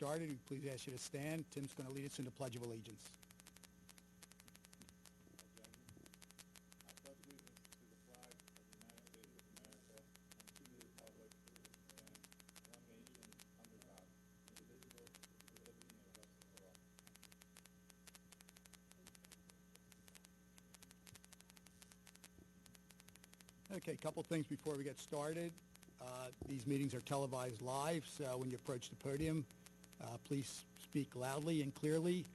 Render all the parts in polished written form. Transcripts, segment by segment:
started, we please ask you to stand. Tim's going to lead us in the Pledge of Allegiance. I pledge allegiance to the flag of the United States of America and to the republic for which it stands, one nation, under God, indivisible, with liberty and justice for all. Okay, a couple things before we get started. These meetings are televised live, so when you approach the podium, please speak loudly and clearly.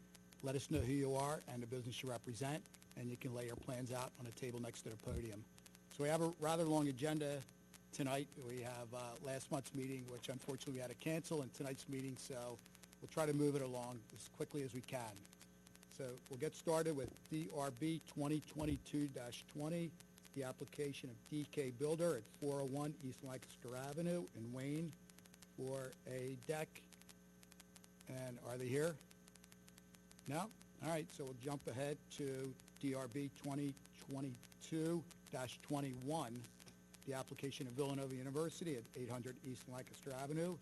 Let us know who you are and the business you represent, and you can lay your plans out on a table next to the podium. So we have a rather long agenda tonight. We have last month's meeting, which unfortunately we had to cancel, and tonight's meeting, so we'll try to move it along as quickly as we can. So we'll get started with DRB 2022-20. The application of DK Builder at 401 East Lancaster Avenue in Wayne for a deck. And are they here? No? All right, so we'll jump ahead to DRB 2022-21, the application of Villanova University at 800 East Lancaster Avenue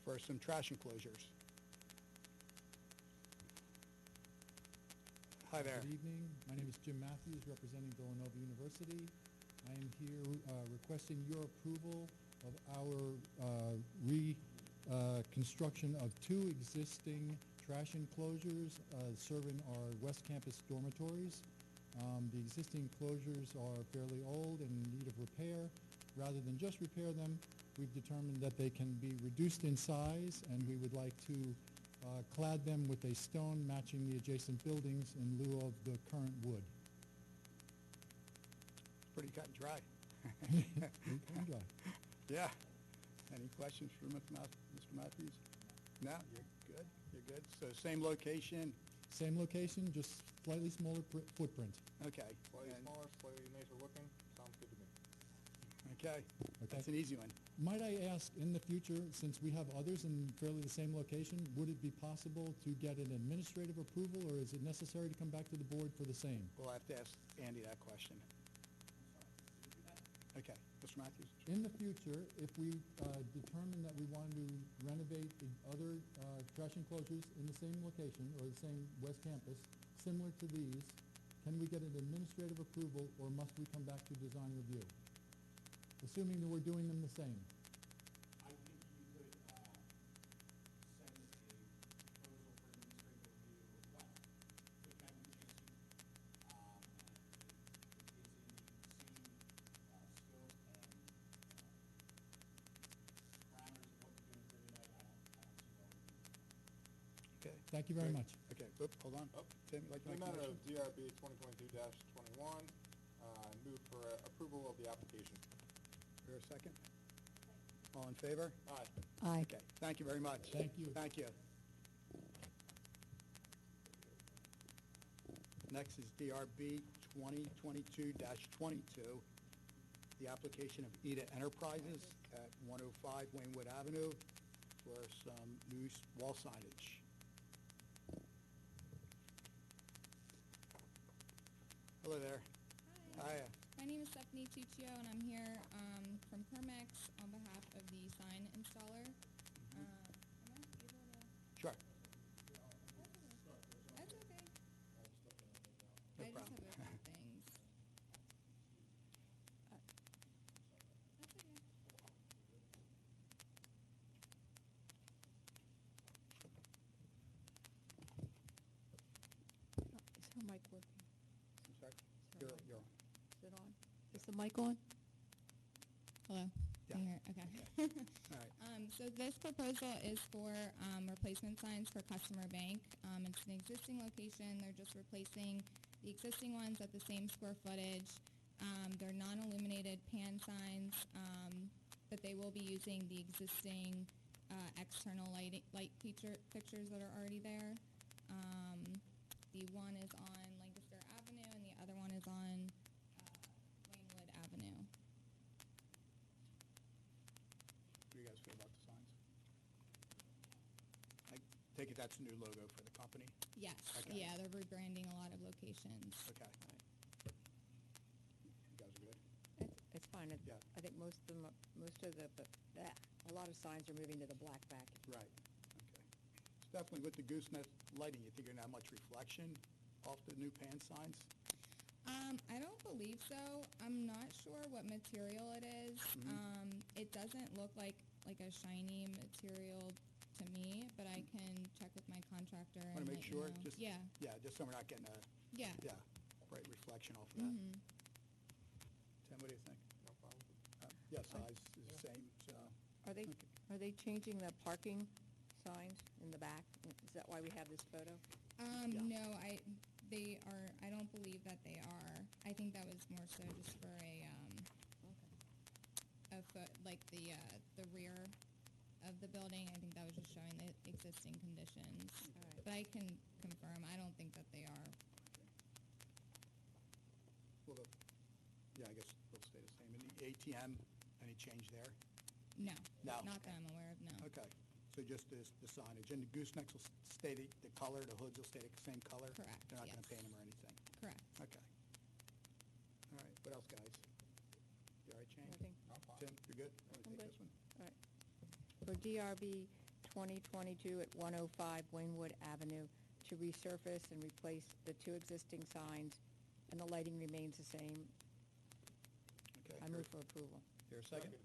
for some trash enclosures. Hi there. Good evening. My name is Jim Matthews, representing Villanova University. I am here requesting your approval of our reconstruction of two existing trash enclosures serving our West Campus dormitories. The existing enclosures are fairly old and in need of repair. Rather than just repair them, we've determined that they can be reduced in size, and we would like to clad them with a stone matching the adjacent buildings in lieu of the current wood. Pretty cut and dry. Pretty cut and dry. Yeah. Any questions for Mr. Matthews? No? You're good? You're good? So same location? Same location, just slightly smaller footprint. Okay. Slightly And- smaller, slightly nicer looking, sounds good to me. Okay. Okay. That's an easy one. Might I ask, in the future, since we have others in fairly the same location, would it be possible to get an administrative approval, or is it necessary to come back to the board for the same? We'll have to ask Andy that question. Okay. Mr. Matthews? In the future, if we determine that we want to renovate the other trash enclosures in the same location or the same West Campus, similar to these, can we get an administrative approval, or must we come back to design review? Assuming that we're doing them the same. I think you could send a proposal for administrative review request to Kevin Casey, and it is in the same scope and parameters of what we're doing here tonight. I don't see what we can. Okay. Thank you very Great. much. Okay. Oop, hold on. Oh. Tim, you'd like to In make the a matter motion? of DRB 2022-21, move for approval of the application. Is there a second? All in favor? Aye. Aye. Okay. Thank you very much. Thank you. Thank you. Next is DRB 2022-22, the application of EDA Enterprises at 105 Waynewood Avenue for some new wall signage. Hello there. Hi. Hiya. My name is Stephanie Tuccio, and I'm here from Permex on behalf of the sign installer. Am I able to? Sure. That's okay. No I just problem. have a few things. That's okay. Is her mic working? I'm sorry. Is her You're mic- on. Is it on? Is the mic on? Hello. Yeah. Can you hear? Okay. All right. So this proposal is for replacement signs for Customer Bank. It's an existing location. They're just replacing the existing ones at the same square footage. They're non-illuminated pan signs, but they will be using the existing external light fixtures that are already there. The one is on Lancaster Avenue, and the other one is on Waynewood Avenue. What do you guys feel about the signs? I take it that's a new logo for the company? Yes. Okay. Yeah, they're rebranding a lot of locations. Okay. You guys are good? It's fine. Yeah. I think most of the, a lot of signs are moving to the black backing. Right. Okay. Definitely with the gooseneck lighting, you think you're gonna have much reflection off the new pan signs? I don't believe so. I'm not sure what material it is. It doesn't look like a shiny material to me, but I can check with my contractor and Wanna let make you sure, know. just, Yeah, yeah, just so we're not getting a, yeah. yeah, bright reflection off of that. Mm-hmm. Tim, what do you think? No problem. Yeah, size is the same, so. Okay. Are they changing the parking signs in the back? Is that why we have this photo? Yeah. No, they are, I don't believe that they are. I think that was more so just for a foot, like the rear of the building. I think that was just showing the existing conditions. All right. But I can confirm, I don't think that they are. Well, yeah, I guess they'll stay the same. And the ATM, any change there? No, No. not that I'm aware of, no. Okay, so just the signage, and the goosenecks will stay the color, the hoods will stay the same color? Correct, They're not gonna yes. paint them or anything? Correct. Okay. All right, what else, guys? You all right, Shane? Nothing? I'm fine. Tim, you good? Want to I'm take good. this one? All right. For DRB 2022 at 105 Waynewood Avenue, to resurface and replace the two existing signs, and the lighting remains the same. Okay. I move for approval. Here, a second?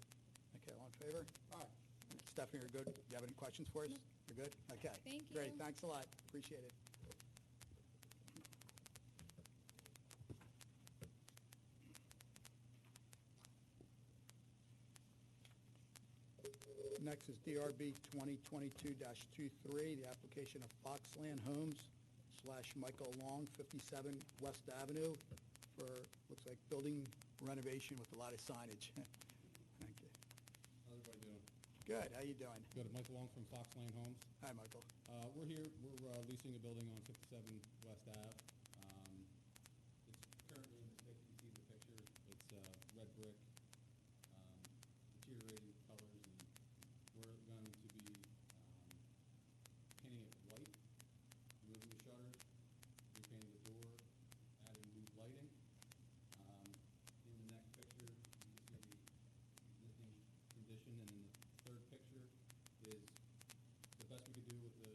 Okay, all in favor? Aye. Stephanie, you're good? You have any questions for us? You're good? Okay. Thank Great, you. thanks a lot, appreciate it. Next is DRB 2022-23, the application of Foxland Homes / Michael Long, 57 West Avenue, for, looks like building renovation with a lot of signage. Thank you. How's everybody doing? Good, how you doing? Good. Michael Long from Fox Lane Homes. Hi, Michael. We're here, we're leasing a building on 57 West Ave. It's currently in the state, you can see the picture. It's red brick, deteriorating colors, and we're going to be painting it white, removing the shutters, repainting the door, adding new lighting. In the next picture, you can see the existing condition, and then the third picture is the best we could do with the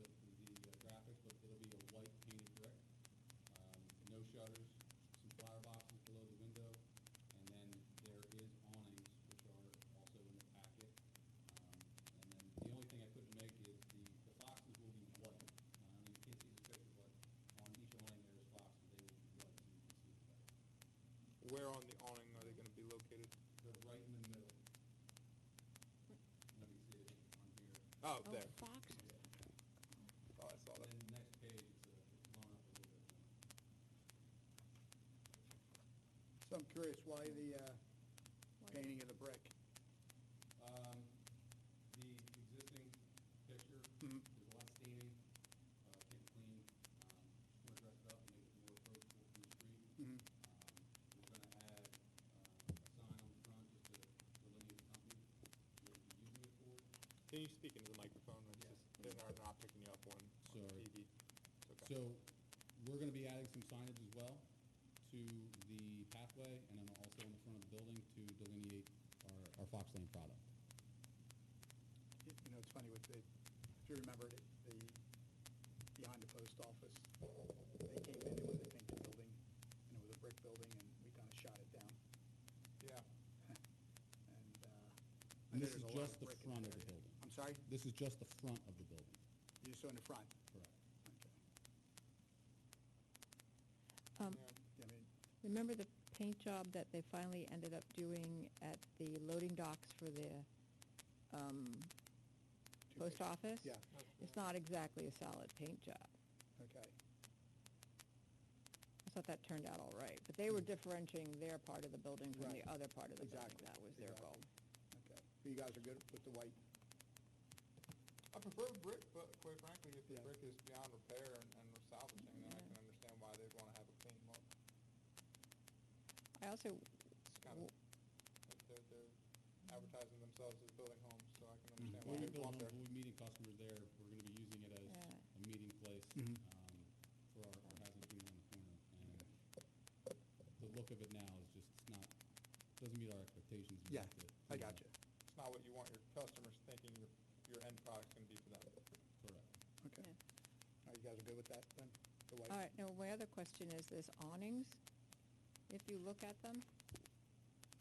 graphics, but it'll be a white painted brick, no shutters, some flower boxes below the window, and then there is awnings, which are also in the packet. And then the only thing I couldn't make is the boxes will be white. You can't see the picture, but on each awning there's boxes, they will be white, so you can see it better. Where on the awning are they gonna be located? They're right in the middle. Let me see it on here. Oh, Oh, there. Fox. Oh, I saw And that. then the next page, it's blown up a little bit more. So I'm curious, why the painting of the brick? The existing picture, Mhm. there's a lot of staining, can't clean, just wanna dress it up and make it more approachable from the street. Mhm. We're gonna add, a sign on the front just to delineate the company, what we're using it for. Can you speak into the microphone? It's Yeah. just, they're not picking you up on Sorry. TV. It's okay. So, we're gonna be adding some signage as well to the pathway, and then also in the front of the building to delineate our Fox Lane product. You know, it's funny with the, if you remember, the, behind the post office, they came in, they wanted to paint the building, and it was a brick building, and we kind of shot it down. Yeah. And, And I know this is there's a lot just the brick in front that of the area. building. I'm sorry? This is just the front of the building, You just saw in the front? correct. Okay. Um, Yeah. Yeah, I mean, Remember the paint job that they finally ended up doing at the loading docks for the two post pictures. office? Yeah, It's not exactly a solid paint job. okay. I thought that turned out all right, but they were differentiating their part of the building from the Right. other part of the building. Exactly. That was their Exactly. goal. Okay. So you guys are good with the white? I prefer brick, but quite frankly, if the Yeah. brick is beyond repair and we're salvaging, then I Yeah. can understand why they'd wanna have a clean look. I also, It's kind of, they're advertising themselves as building homes, so I can understand why We'll be they'd want building, their. we'll be meeting customers there, we're gonna be using it as Yeah. a meeting place, Mhm. for our housing community on the corner, and the look of it now is just, it's not, doesn't meet our expectations. We Yeah, need to I clean it got up. you. It's not what you want your customers thinking your end product's gonna be for them. Correct. Okay. yeah. guys are good with that then? The white? All right, now, my other question is this awnings. If you look at them,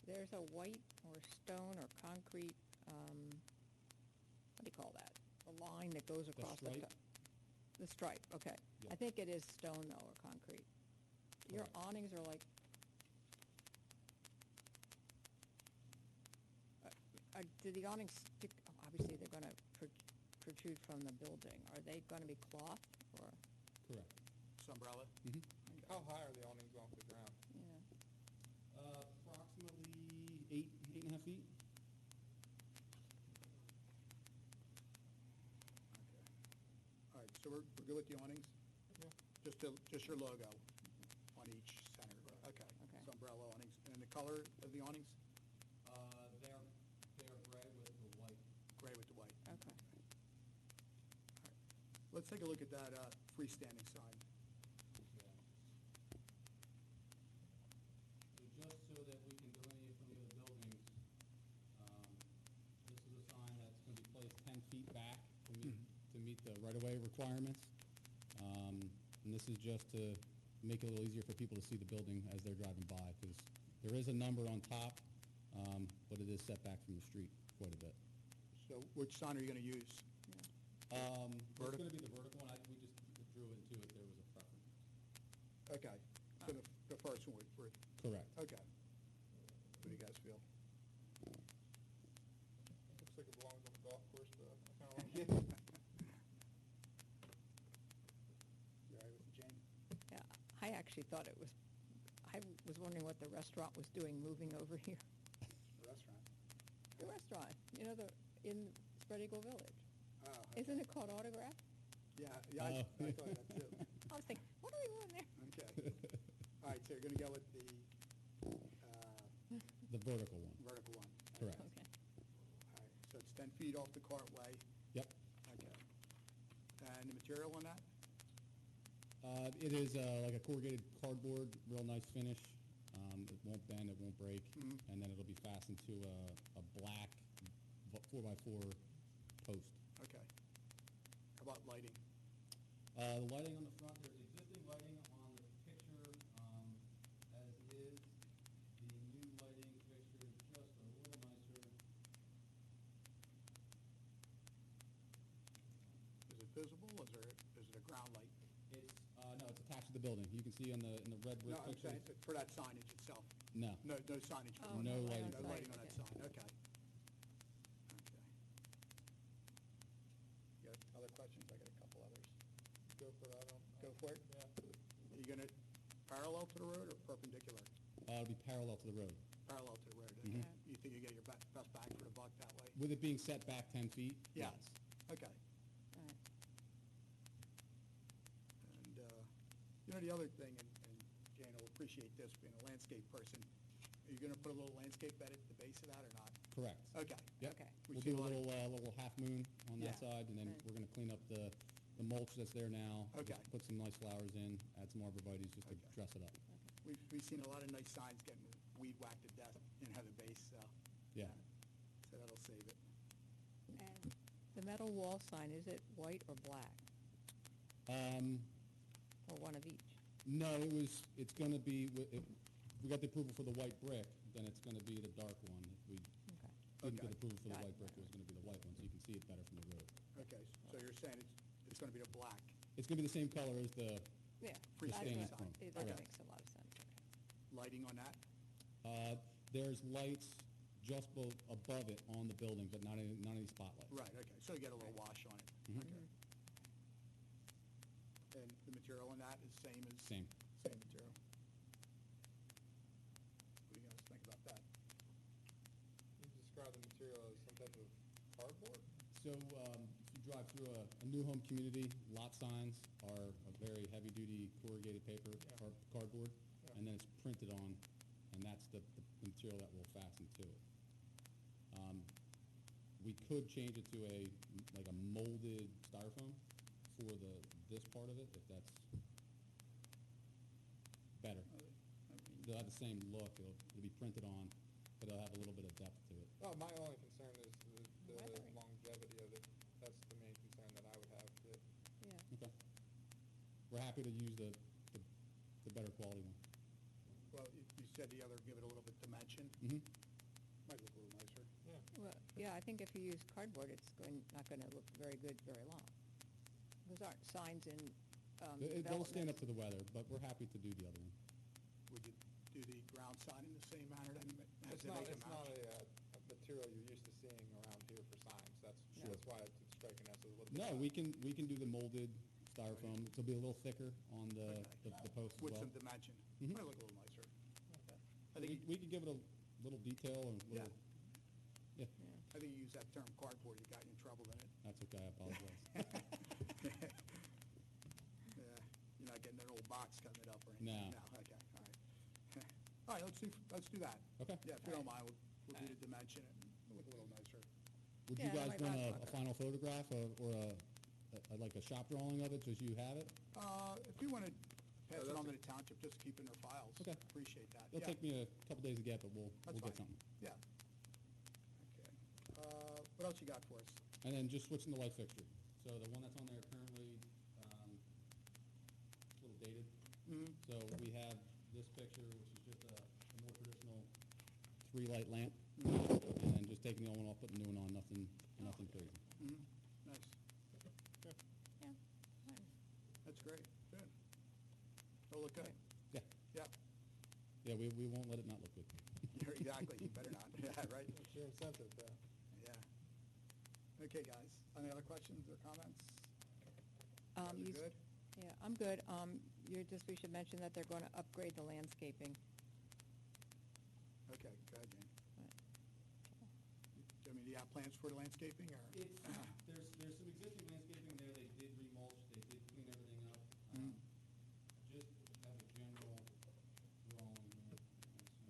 there's a white or stone or concrete, what do you call that? A line that goes across the stripe? top. The stripe, okay. Yeah. I think it is stone though, or concrete. Your Correct. awnings are like, do the awnings stick, obviously they're gonna protrude from the building. Are they gonna be cloth or, Correct. Umbrella? Mm-hmm. How high are the awnings off the ground? you know? Approximately 8.5 feet. Okay. All right, so we're good with the awnings? Yeah. Just your logo on each center? Okay. Okay. So umbrella awnings. And the color of the awnings? They're gray with the white. Gray with the white. Okay. Let's take a look at that freestanding sign. Yeah. So just so that we can delineate from the other buildings, this is a sign that's going to be placed 10 feet back to meet the right-of-way requirements. And this is just to make it a little easier for people to see the building as they're driving by, because there is a number on top, but it is set back from the street quite a bit. So which sign are you going to use? It's Vertic- going to be the vertical one. We just drew into it. There was a preference. Okay, so the first one, we're, Correct. okay. What do you guys feel? Looks like it belongs on the golf course, but I kind of like You it. all right with it, Jane? Yeah, I actually thought it was, I was wondering what the restaurant was doing moving over here. The restaurant? The restaurant, you know, in Spread Eagle Village. Oh, okay. Isn't it called Autograph? Yeah, I thought that too. I was thinking, what are we doing there? Okay. All right, so you're gonna go with the The vertical one. vertical one? Correct. Okay. All right, so it's 10 feet off the cartway. Yep. Okay. And the material on that? It is like a corrugated cardboard, real nice finish. It won't bend, it won't break, Mhm. and then it'll be fastened to a black 4x4 post. Okay. How about lighting? The lighting on the front, there's existing lighting on the picture as is. The new lighting fixture is just a little nicer. Is it visible? Is it a ground light? It's, no, it's attached to the building. You can see in the red brick No, I'm picture. saying for that signage itself. No. No signage. for Oh, it. No light lighting. on No site, lighting on that okay. sign, okay. Okay. You got other questions? I got a couple others. Go for it, I don't. Go for it. Yeah. Are you gonna parallel to the road or perpendicular? It'll be parallel to the road. Parallel to the road. Mhm. Okay. You think you get your best bang for the buck that way? With it being set back 10 feet? Yeah. Yes. Okay. All right. And, you know, the other thing, and Jane will appreciate this, being a landscape person, are you gonna put a little landscape bed at the base of that or not? Correct. Okay. Yep. Okay. We've We'll seen do a a lot of- little half moon on that Yeah. side, and then Right. we're gonna clean up the mulch that's there now. Okay. Just put some nice flowers in, add some arborvitae's just to Okay. dress it up. We've seen a lot of nice signs getting weed whacked to death in Heather Base, so. Yeah. So that'll save it. And the metal wall sign, is it white or black, or one of each? No, it's gonna be, if we got the approval for the white brick, then it's gonna be the dark one. If we Okay. didn't get Okay. approval for the Got it. white brick, it was gonna be the white one, so you can see it better from the road. Okay, so you're saying it's gonna be the black? It's gonna be the same color as the, Yeah. Freestanding that's sign. what- That Correct. makes a lot of sense, okay. Lighting on that? there's lights just above it on the building, but not any spotlights. Right, okay, so you get a little wash on it. Mhm. Okay. And the material on that is same as? Same. Same material. What do you guys think about that? You describe the material as some type of cardboard? So, if you drive through a new home community, lot signs are a very heavy-duty corrugated paper, Yeah. cardboard, Yeah. and then it's printed on, and that's the material that will fasten to it. We could change it to like a molded styrofoam for this part of it, if that's better. I mean, They'll have the same look, it'll be printed on, but it'll have a little bit of depth to it. Well, my only concern is the Weathering. longevity of it. That's the main concern that I would have. That Yeah. Okay. we're happy to use the better quality one. Well, you said the other, give it a little bit dimension. Mm-hmm. Might look a little nicer. Well, yeah, I think if you use cardboard, it's not gonna look very good very long. Those aren't signs in, They'll stand up developments. to the weather, but we're happy to do the other one. Would you do the ground sign in the same manner then? as It's they not, make them it's out? not a material you're used to seeing around here for signs. Sure. That's why it's striking us as a little bit. No, we can do the molded styrofoam. It'll be a little thicker on the post as With well. some dimension. Mhm. Might look a little nicer. I We, think, we could give it a little detail and Yeah. little, yeah, I think you use that term cardboard, you got you in trouble in it. that's okay, I apologize. Yeah, you're not getting an old box cutting it up or anything? No. No, okay, all right. All right, let's do that. Okay. Yeah, if you don't mind, we'll do the dimension and it'll look a little nicer. Would Yeah, you that guys might want not a look final photograph or like a shop drawing of it, just you have it? If you wanna pass it that's on to a- the township, just keep it in their files. Okay. Appreciate that. It'll Yeah, take me a couple days to get, but we'll That's get fine. something. Yeah. Okay. What else you got for us? And then just switching the light fixture. So the one that's on there currently, it's a little dated. Mm-hmm. So we have this picture, which is just a more traditional 3-light lamp. And then just taking the old one off, putting the new one on, nothing crazy. Mm-hmm. Nice. Yeah, fine. That's great. Good. It'll look good. Yeah, Yeah. yeah, we won't let it not look good. Exactly. You better not. Yeah, right? It's your incentive, Yeah. Okay, guys. Any other questions or comments? You You s- good? Yeah, I'm good. We should mention that they're gonna upgrade the landscaping. Okay, go ahead, Jane. Right. I mean, do you have plans for the landscaping or? There's some existing landscaping there, they did remulch, they did clean everything up. Mhm. Just have a general drawing here.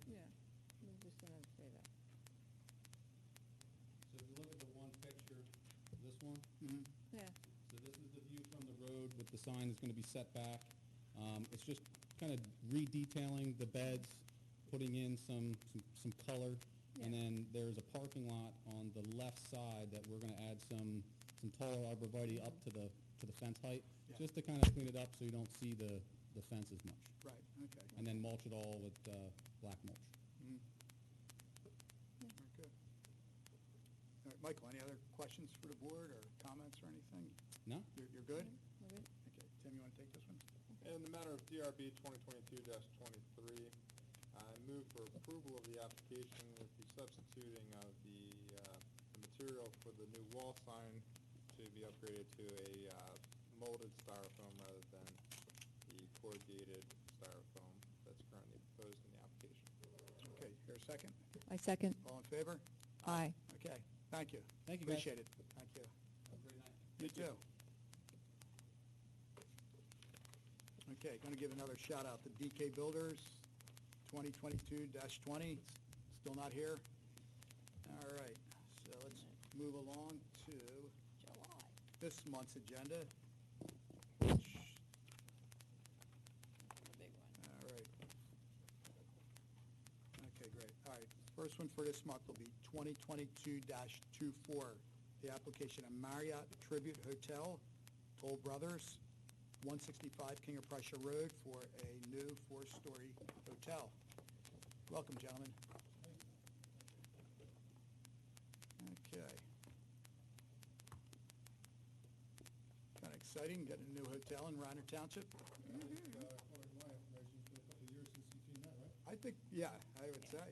Yeah, we're just gonna say that. So if you look at the one picture, this one, Mhm. Yeah, so this is the view from the road with the sign that's gonna be set back. It's just kind of re-detailing the beds, putting in some color. And Yeah. then there's a parking lot on the left side that we're gonna add some taller arborvitae up to the fence height, Yeah. just to kind of clean it up so you don't see the fence as much. Right, okay. And then mulch it all with black mulch. Mhm. All right, good. All right, Michael, any other questions for the board or comments or anything? No? You're good? we're good. Okay, Tim, you want to take this one? In the matter of DRB 2022-23, I move for approval of the application with the substituting of the material for the new wall sign to be upgraded to a molded styrofoam rather than the corrugated styrofoam that's currently proposed in the application. Okay, here a second. I second. All in favor? Aye. Okay, thank you. Thank you, guys. Appreciate it. Thank you. Have a great night. You too. Okay, going to give another shout out to DK Builders, 2022-20, still not here. All right, so let's move along to July. this month's agenda, which, The big one. all right. Okay, great. All right, first one for this month will be 2022-24, the application of Marriott Tribute Hotel, Toll Brothers, 165 King of Prussia Road for a new 4-story hotel. Welcome, gentlemen. Okay. Kind of exciting, getting a new hotel in Radnor Township. According to my information, it's been a couple of years since you've seen that, right? I think, yeah, I would say.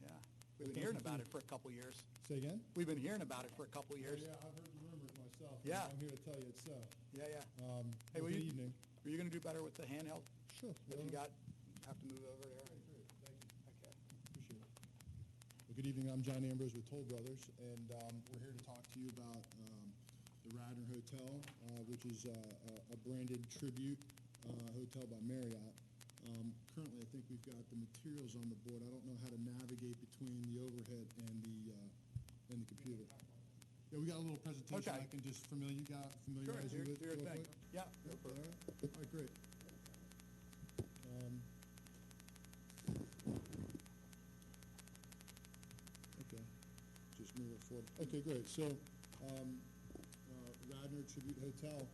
Yeah. We've been hearing about it for a couple of years. Say again? We've been hearing about it for a couple of years. Yeah, I've heard the rumors myself. and Yeah. I'm here to tell you it's so. Yeah, yeah. Hey, Well, will good you- evening. Were you going to do better with the handheld? Sure. If you have to move over there? Great, great, thank you. Okay. Appreciate it. Well, good evening, I'm John Ambrose with Toll Brothers, and we're here to talk to you about the Radnor Hotel, which is a branded tribute hotel by Marriott. Currently, I think we've got the materials on the board. I don't know how to navigate between the overhead and the computer. Yeah, we got a little presentation. Okay. I can just familiarize Sure, you do with. your real thing. quick. Yeah. Yep, all right. All right, great. Okay, just move it forward. Okay, great. So, Radnor Tribute Hotel,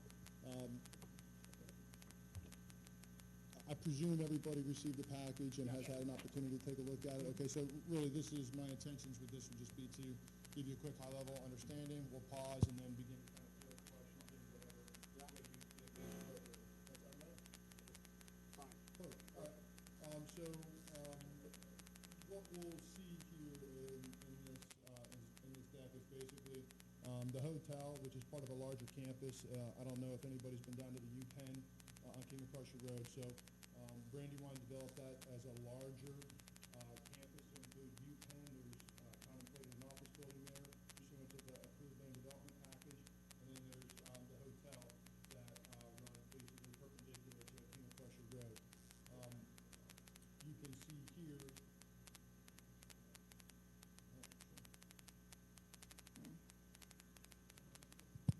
I presume everybody received the package and has had an opportunity to take a look at it. Okay, so really this is, my intentions with this would just be to give you a quick high-level understanding. We'll pause and then begin to kind of field questions and whatever. That way you think is appropriate. That's all right? Fine. Perfect. All right. What we'll see here in this deck is basically the hotel, which is part of a larger campus. I don't know if anybody's been down to the UPenn on King of Prussia Road. So Brandywine developed that as a larger campus to include UPenn. There's contemplated an office building there pursuant to the approved land development package. And then there's the hotel that runs basically perpendicular to King of Prussia Road. You can see here.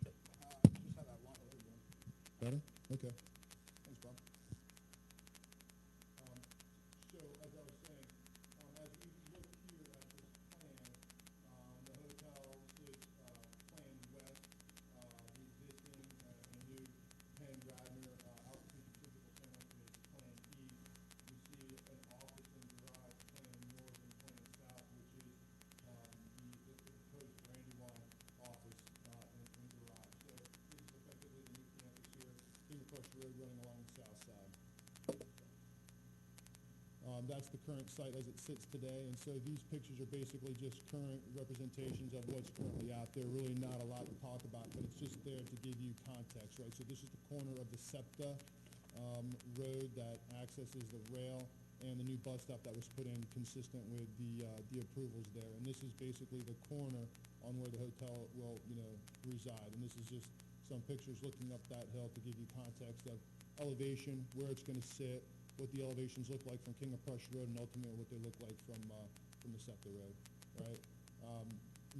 Just have that one. Better? Okay. Thanks, Bob. So, as I was saying, as we look here at this plan, the hotel sits plan west, the existing and new Penn Radnor outpatient physical center is plan east. We see an office and garage plan north and plan south, which is the proposed Brandywine office and garage. So this is effectively the new campus here, King of Prussia Road running along the south side. That's the current site as it sits today, and so these pictures are basically just current representations of what's currently out there. Really not a lot to talk about, but it's just there to give you context, right? So this is the corner of the SEPTA road that accesses the rail and the new bus stop that was put in consistent with the approvals there. And this is basically the corner on where the hotel will, reside. And this is just some pictures looking up that hill to give you context of elevation, where it's going to sit, what the elevations look like from King of Prussia Road, and ultimately what they look like from the SEPTA Road, right?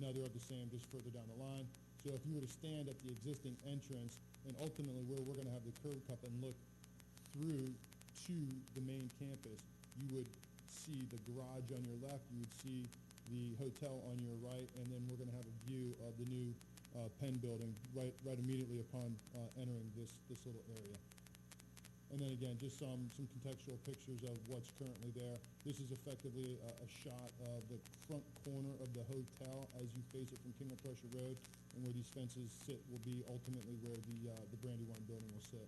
Another of the same just further down the line. So if you were to stand at the existing entrance and ultimately where we're going to have the curb cut and look through to the main campus, you would see the garage on your left, you would see the hotel on your right, and then we're going to have a view of the new Penn building right immediately upon entering this little area. And then again, just some contextual pictures of what's currently there. This is effectively a shot of the front corner of the hotel as you face it from King of Prussia Road, and where these fences sit will be ultimately where the Brandywine building will sit.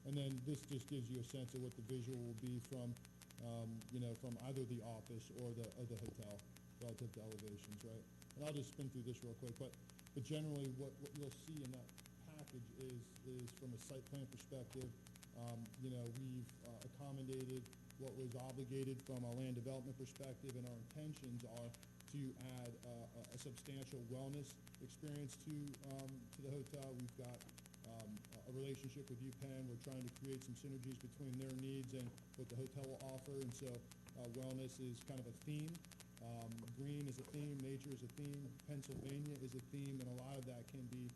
And then this just gives you a sense of what the visual will be from, from either the office or the hotel relative to elevations, right? And I'll just spin through this real quick, but generally what you'll see in that package is from a site plan perspective. We've accommodated what was obligated from a land development perspective, and our intentions are to add a substantial wellness experience to the hotel. We've got a relationship with UPenn. We're trying to create some synergies between their needs and what the hotel will offer, and so wellness is kind of a theme. Green is a theme, nature is a theme, Pennsylvania is a theme, and a lot of that can be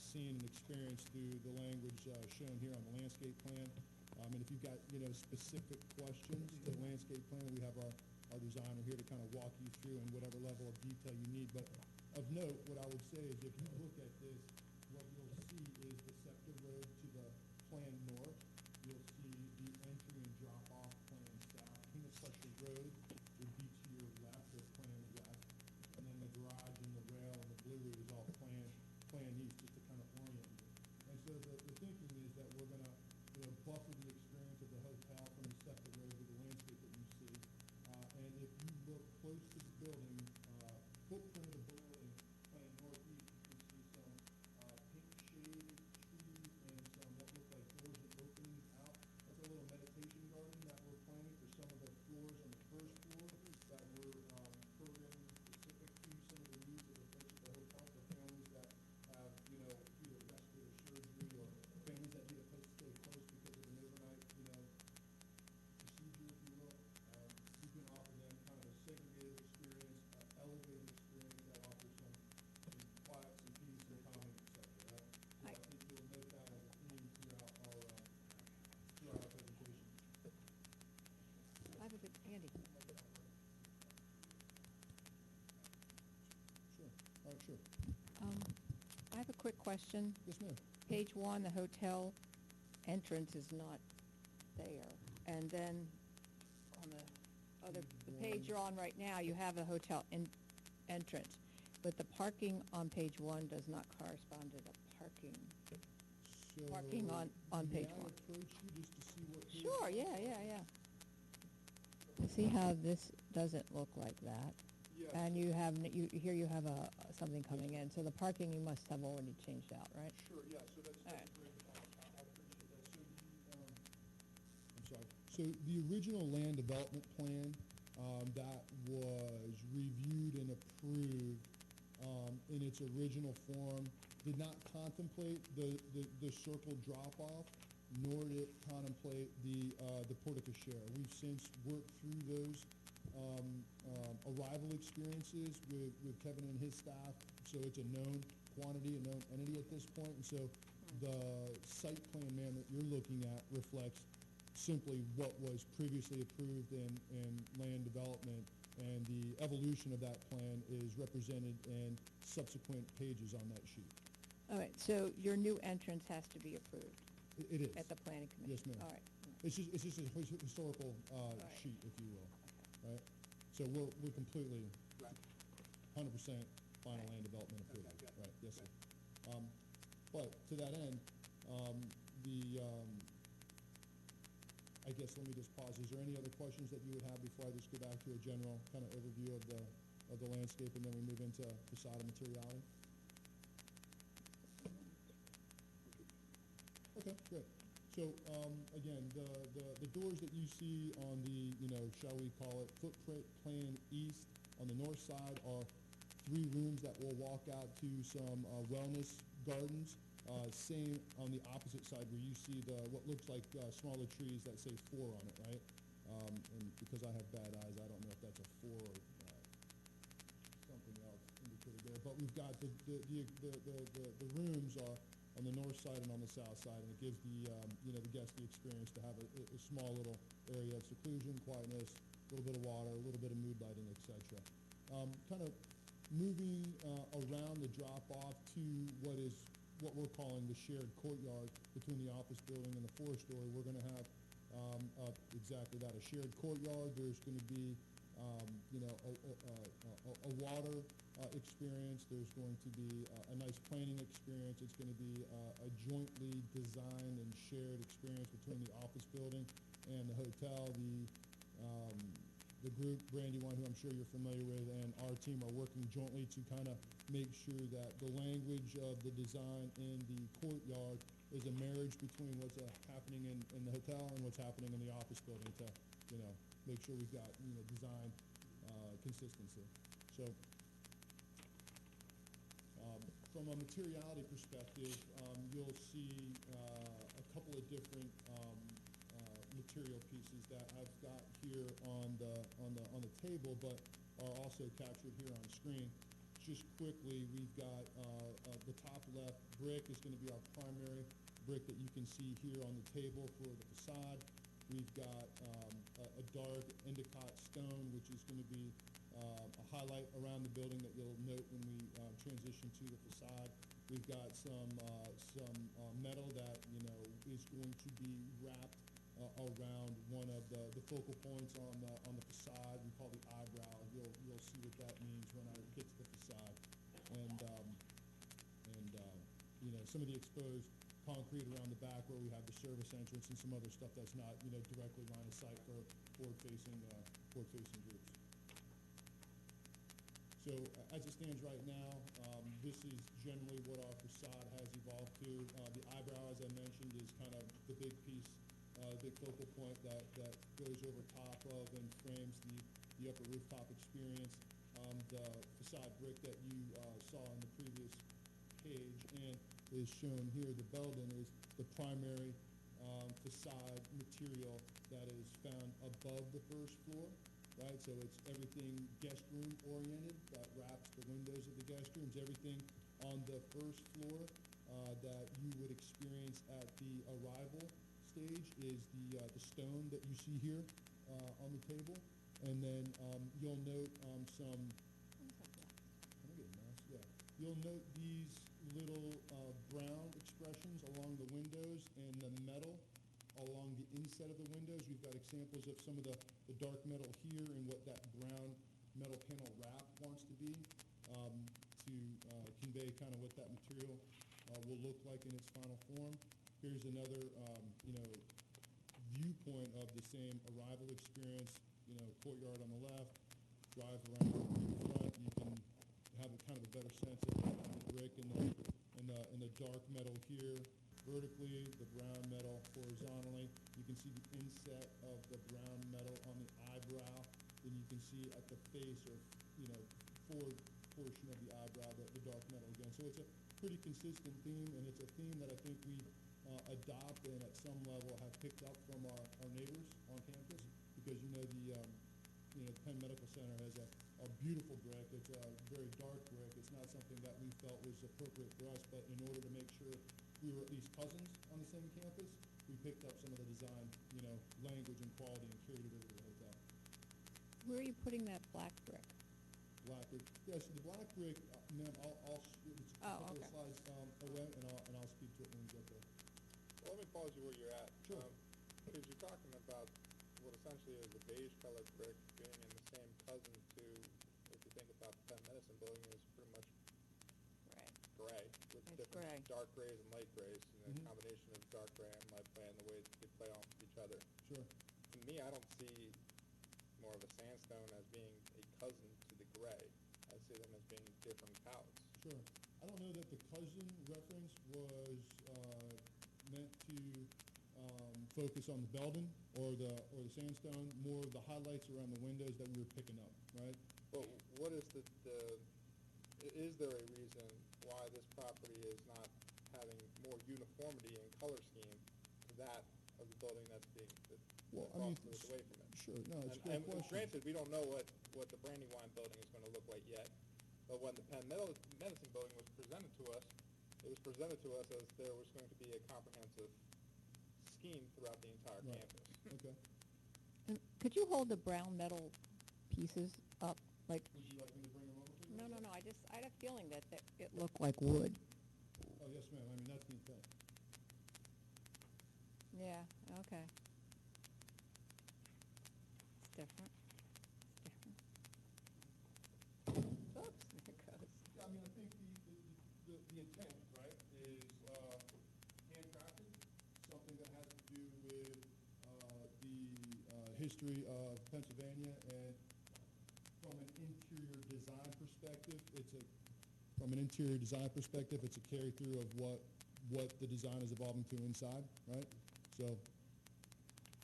seen and experienced through the language shown here on the landscape plan. And if you've got specific questions to the landscape plan, we have our designer here to kind of walk you through in whatever level of detail you need. But of note, what I would say is if you look at this, what you'll see is the SEPTA Road to the plan north. You'll see the entry and drop-off plan south. King of Prussia Road would be to your left or plan west. And then the garage and the rail and the blue route is all plan east, just to kind of orient you. And so the thinking is that we're going to buffer the experience of the hotel from the SEPTA Road to the landscape that you see. And if you look close to the building, footprint of the building, plan northeast, you can see some pink shaded trees and some what look like doors and openings out. That's a little meditation garden that we're planning for some of the floors on the first floor that we're programming specific to some of the needs of the folks at the hotel for families that have, either respiratory surgery or families that need a place to stay close because of an overnight, procedure, if you will. You can offer them kind of a segregated experience, elevated experience that offers some quiet, some peace, some calming, etc. Right? So I think you'll note that as a theme throughout our presentation. I have a good, Andy. Sure. All right, sure. I have a quick question. Yes, ma'am. Page 1, the hotel entrance is not there. and then on the other, the page you're on right now, you have a hotel entrance, but the parking on page one does not correspond to the parking on page May I one. approach you just to see what? page Sure, you're yeah, on? yeah, yeah. See how this doesn't look like that? Yes. And you have, here you have something coming in, so the parking you must have already changed out, right? Sure, yeah, so that's All right. great. I appreciate that. So I'm sorry. So the original land development plan that was reviewed and approved in its original form did not contemplate the circle drop-off, nor did it contemplate the portico share. We've since worked through those arrival experiences with Kevin and his staff, so it's a known quantity, a known entity at this point, and so the site plan, ma'am, that you're looking at reflects simply what was previously approved in land development, and the evolution of that plan is represented in subsequent pages on that sheet. All right, so your new entrance has to be approved It is. at the planning commission? Yes, ma'am. All right. It's just a historical Right. sheet, if you will, right? So we're completely, Right. 100% final Right. land development approval, Okay, good, right, yes, sir. good. But to that end, I guess let me just pause. Is there any other questions that you would have before I just go back to a general kind of overview of the landscape, and then we move into facade and materiality? Okay, good. So, again, the doors that you see on the, shall we call it footprint plan east on the north side are 3 rooms that will walk out to some wellness gardens. Same on the opposite side where you see what looks like smaller trees that say 4 on it, right? And because I have bad eyes, I don't know if that's a 4 or something else indicated there. But we've got the rooms are on the north side and on the south side, and it gives the guest the experience to have a small little area of seclusion, quietness, a little bit of water, a little bit of mood lighting, etc. Kind of moving around the drop-off to what we're calling the shared courtyard between the office building and the 4-story. We're going to have exactly that, a shared courtyard. There's going to be a water experience. There's going to be a nice planning experience. It's going to be a jointly designed and shared experience between the office building and the hotel. The group, Brandywine, who I'm sure you're familiar with, and our team are working jointly to kind of make sure that the language of the design in the courtyard is a marriage between what's happening in the hotel and what's happening in the office building to, make sure we've got, design consistency. So, from a materiality perspective, you'll see a couple of different material pieces that I've got here on the table, but are also captured here on screen. Just quickly, we've got the top left brick is going to be our primary brick that you can see here on the table for the facade. We've got a dark endicott stone, which is going to be a highlight around the building that you'll note when we transition to the facade. We've got some metal that is going to be wrapped around one of the focal points on the facade. We call the eyebrow. You'll see what that means when I get to the facade, and some of the exposed concrete around the back where we have the service entrance and some other stuff that's not directly line of sight for forward-facing groups. So as it stands right now, this is generally what our facade has evolved to. The eyebrow, as I mentioned, is kind of the big piece, big focal point that goes over top of and frames the upper rooftop experience. The facade brick that you saw on the previous page and is shown here, the Belden, is the primary facade material that is found above the first floor, right? So it's everything guest room oriented that wraps the windows of the guest rooms. Everything on the first floor that you would experience at the arrival stage is the stone that you see here on the table. And then you'll note you'll note these little brown expressions along the windows and the metal along the inside set of the windows. We've got examples of some of the dark metal here and what that brown metal panel wrap wants to be, to convey kind of what that material will look like in its final form. Here's another, viewpoint of the same arrival experience, courtyard on the left, drive around in the front. You can have a kind of a better sense of the brick and the dark metal here. Vertically, the brown metal horizontally. You can see the inset of the brown metal on the eyebrow. Then you can see at the face or, forward portion of the eyebrow, the dark metal again. So it's a pretty consistent theme, and it's a theme that I think we adopt and at some level have picked up from our neighbors on campus, because the Penn Medical Center has a beautiful brick. It's a very dark brick. It's not something that we felt was appropriate for us, but in order to make sure we were at least cousins on the same campus, we picked up some of the design, language and quality and carried it over to the hotel. Where are you putting that black brick? Black brick. Yeah, so the black brick, ma'am, it's a couple of slides away, and I'll speak to it when we get there. Well, let me pause you where you're at. Sure. Because you're talking about what essentially is a beige colored brick being in the same cousin to, if you think about the Penn Medicine building, is pretty much Right. gray, with It's different gray. dark grays and light grays, and Mhm. a combination of dark gray and light gray and the way they play off of each other. Sure. To me, I don't see more of a sandstone as being a cousin to the gray. I see them as being different palettes. Sure. I don't know that the cousin reference was meant to focus on the Belden or the sandstone, more the highlights around the windows that we were picking up, right? But what is is there a reason why this property is not having more uniformity in color scheme to that of the building that's being, Well, across the away from it? Sure, no, it's a And great question. granted, we don't know what the Brandywine building is gonna look like yet, but when the Penn Medicine building was presented to us, it was presented to us as there was going to be a comprehensive scheme throughout the entire Right. campus. Okay. And could you hold the brown metal pieces up, like, Would you like me to bring them over to you? no, I had a feeling that it looked like wood. Oh, yes, ma'am. I mean, that's the intent. Yeah, okay. It's different. Oops, there it goes. Yeah, I mean, I think the intent, right, is handcrafted, something that has to do with the history of Pennsylvania, and from an interior design perspective, it's a carry-through of what the design is evolving to inside, right? So,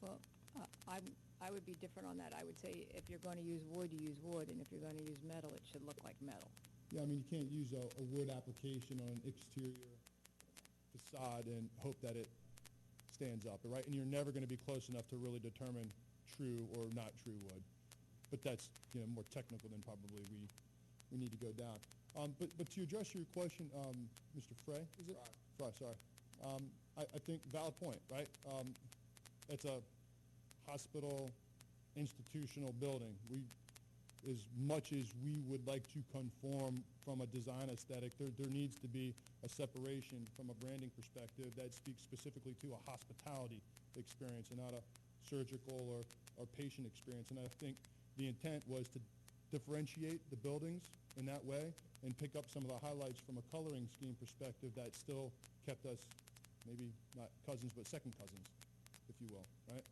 Well, I would be different on that. I would say if you're going to use wood, you use wood, and if you're going to use metal, it should look like metal. yeah, I mean, you can't use a wood application on an exterior facade and hope that it stands up, right? And you're never going to be close enough to really determine true or not true wood. But that's, more technical than probably we need to go down. But to address your question, Mr. Frey, is it? Frey. Frey, sorry. I think valid point, right? It's a hospital institutional building. As much as we would like to conform from a design aesthetic, there needs to be a separation from a branding perspective that speaks specifically to a hospitality experience and not a surgical or patient experience. And I think the intent was to differentiate the buildings in that way and pick up some of the highlights from a coloring scheme perspective that still kept us maybe not cousins, but second cousins, if you will, right?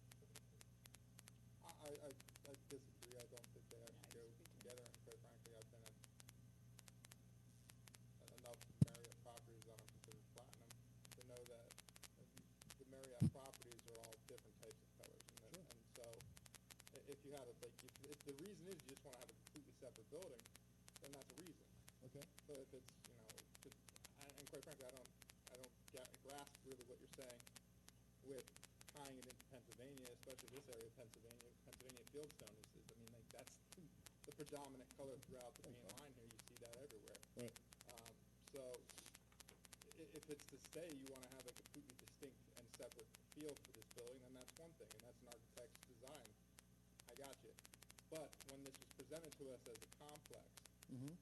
I disagree. I don't think they actually go together, and quite frankly, I've been at enough Marriott properties that I'm considered platinum to know that the Marriott properties are all different types of colors. And so if you had if the reason is you just want to have a completely separate building, then that's a reason. Okay. But if it's, and quite frankly, I don't grasp really what you're saying with tying it into Pennsylvania, especially this area of Pennsylvania fieldstone that's the predominant color throughout the main line here. You see that everywhere. Right. So if it's to say you want to have a completely distinct and separate feel for this building, then that's one thing, and that's an architect's design. I got you. But when this was presented to us as a complex, Mm-hmm.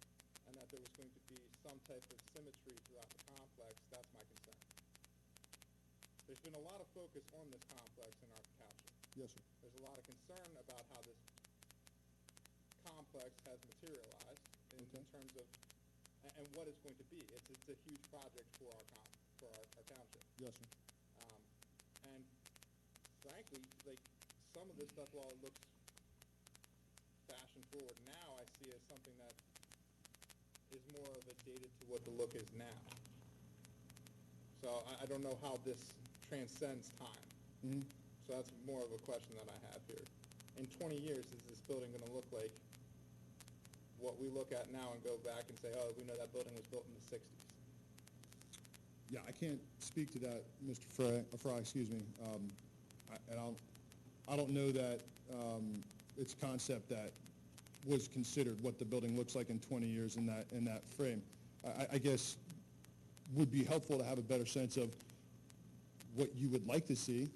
and that there was going to be some type of symmetry throughout the complex, that's my concern. there's been a lot of focus on this complex in our township. Yes, sir. There's a lot of concern about how this complex has materialized in Okay. terms of, and what it's going to be. It's a huge project for our township. Yes, sir. And frankly, like, some of this stuff, while it looks fashion forward now, I see as something that is more of a dated to what the look is now. So I don't know how this transcends time. Mhm. So that's more of a question that I have here. In 20 years, is this building gonna look like what we look at now and go back and say, oh, we know that building was built in the 60s? Yeah, I can't speak to that, Mr. Fry, excuse me. I don't know that it's a concept that was considered what the building looks like in 20 years in that frame. I guess would be helpful to have a better sense of what you would like to see.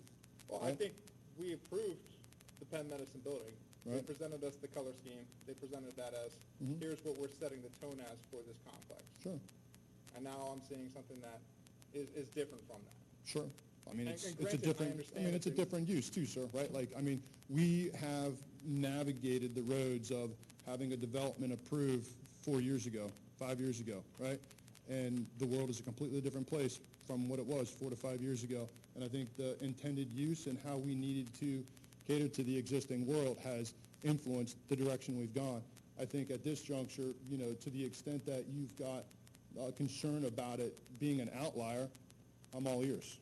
Well, I right? think we approved the Penn Medicine building. They Right. presented us the color scheme. They presented that as, Mhm. here's what we're setting the tone as for this complex. Sure, And now I'm seeing something that is different from that. sure. I mean, And it's a granted, I different, understand it's a that different use too, sir, right? Like, I mean, we have navigated the roads of having a development approved 4 years ago, 5 years ago, right? And the world is a completely different place from what it was 4 to 5 years ago. And I think the intended use and how we needed to cater to the existing world has influenced the direction we've gone. I think at this juncture, you know, to the extent that you've got concern about it being an outlier, I'm all ears.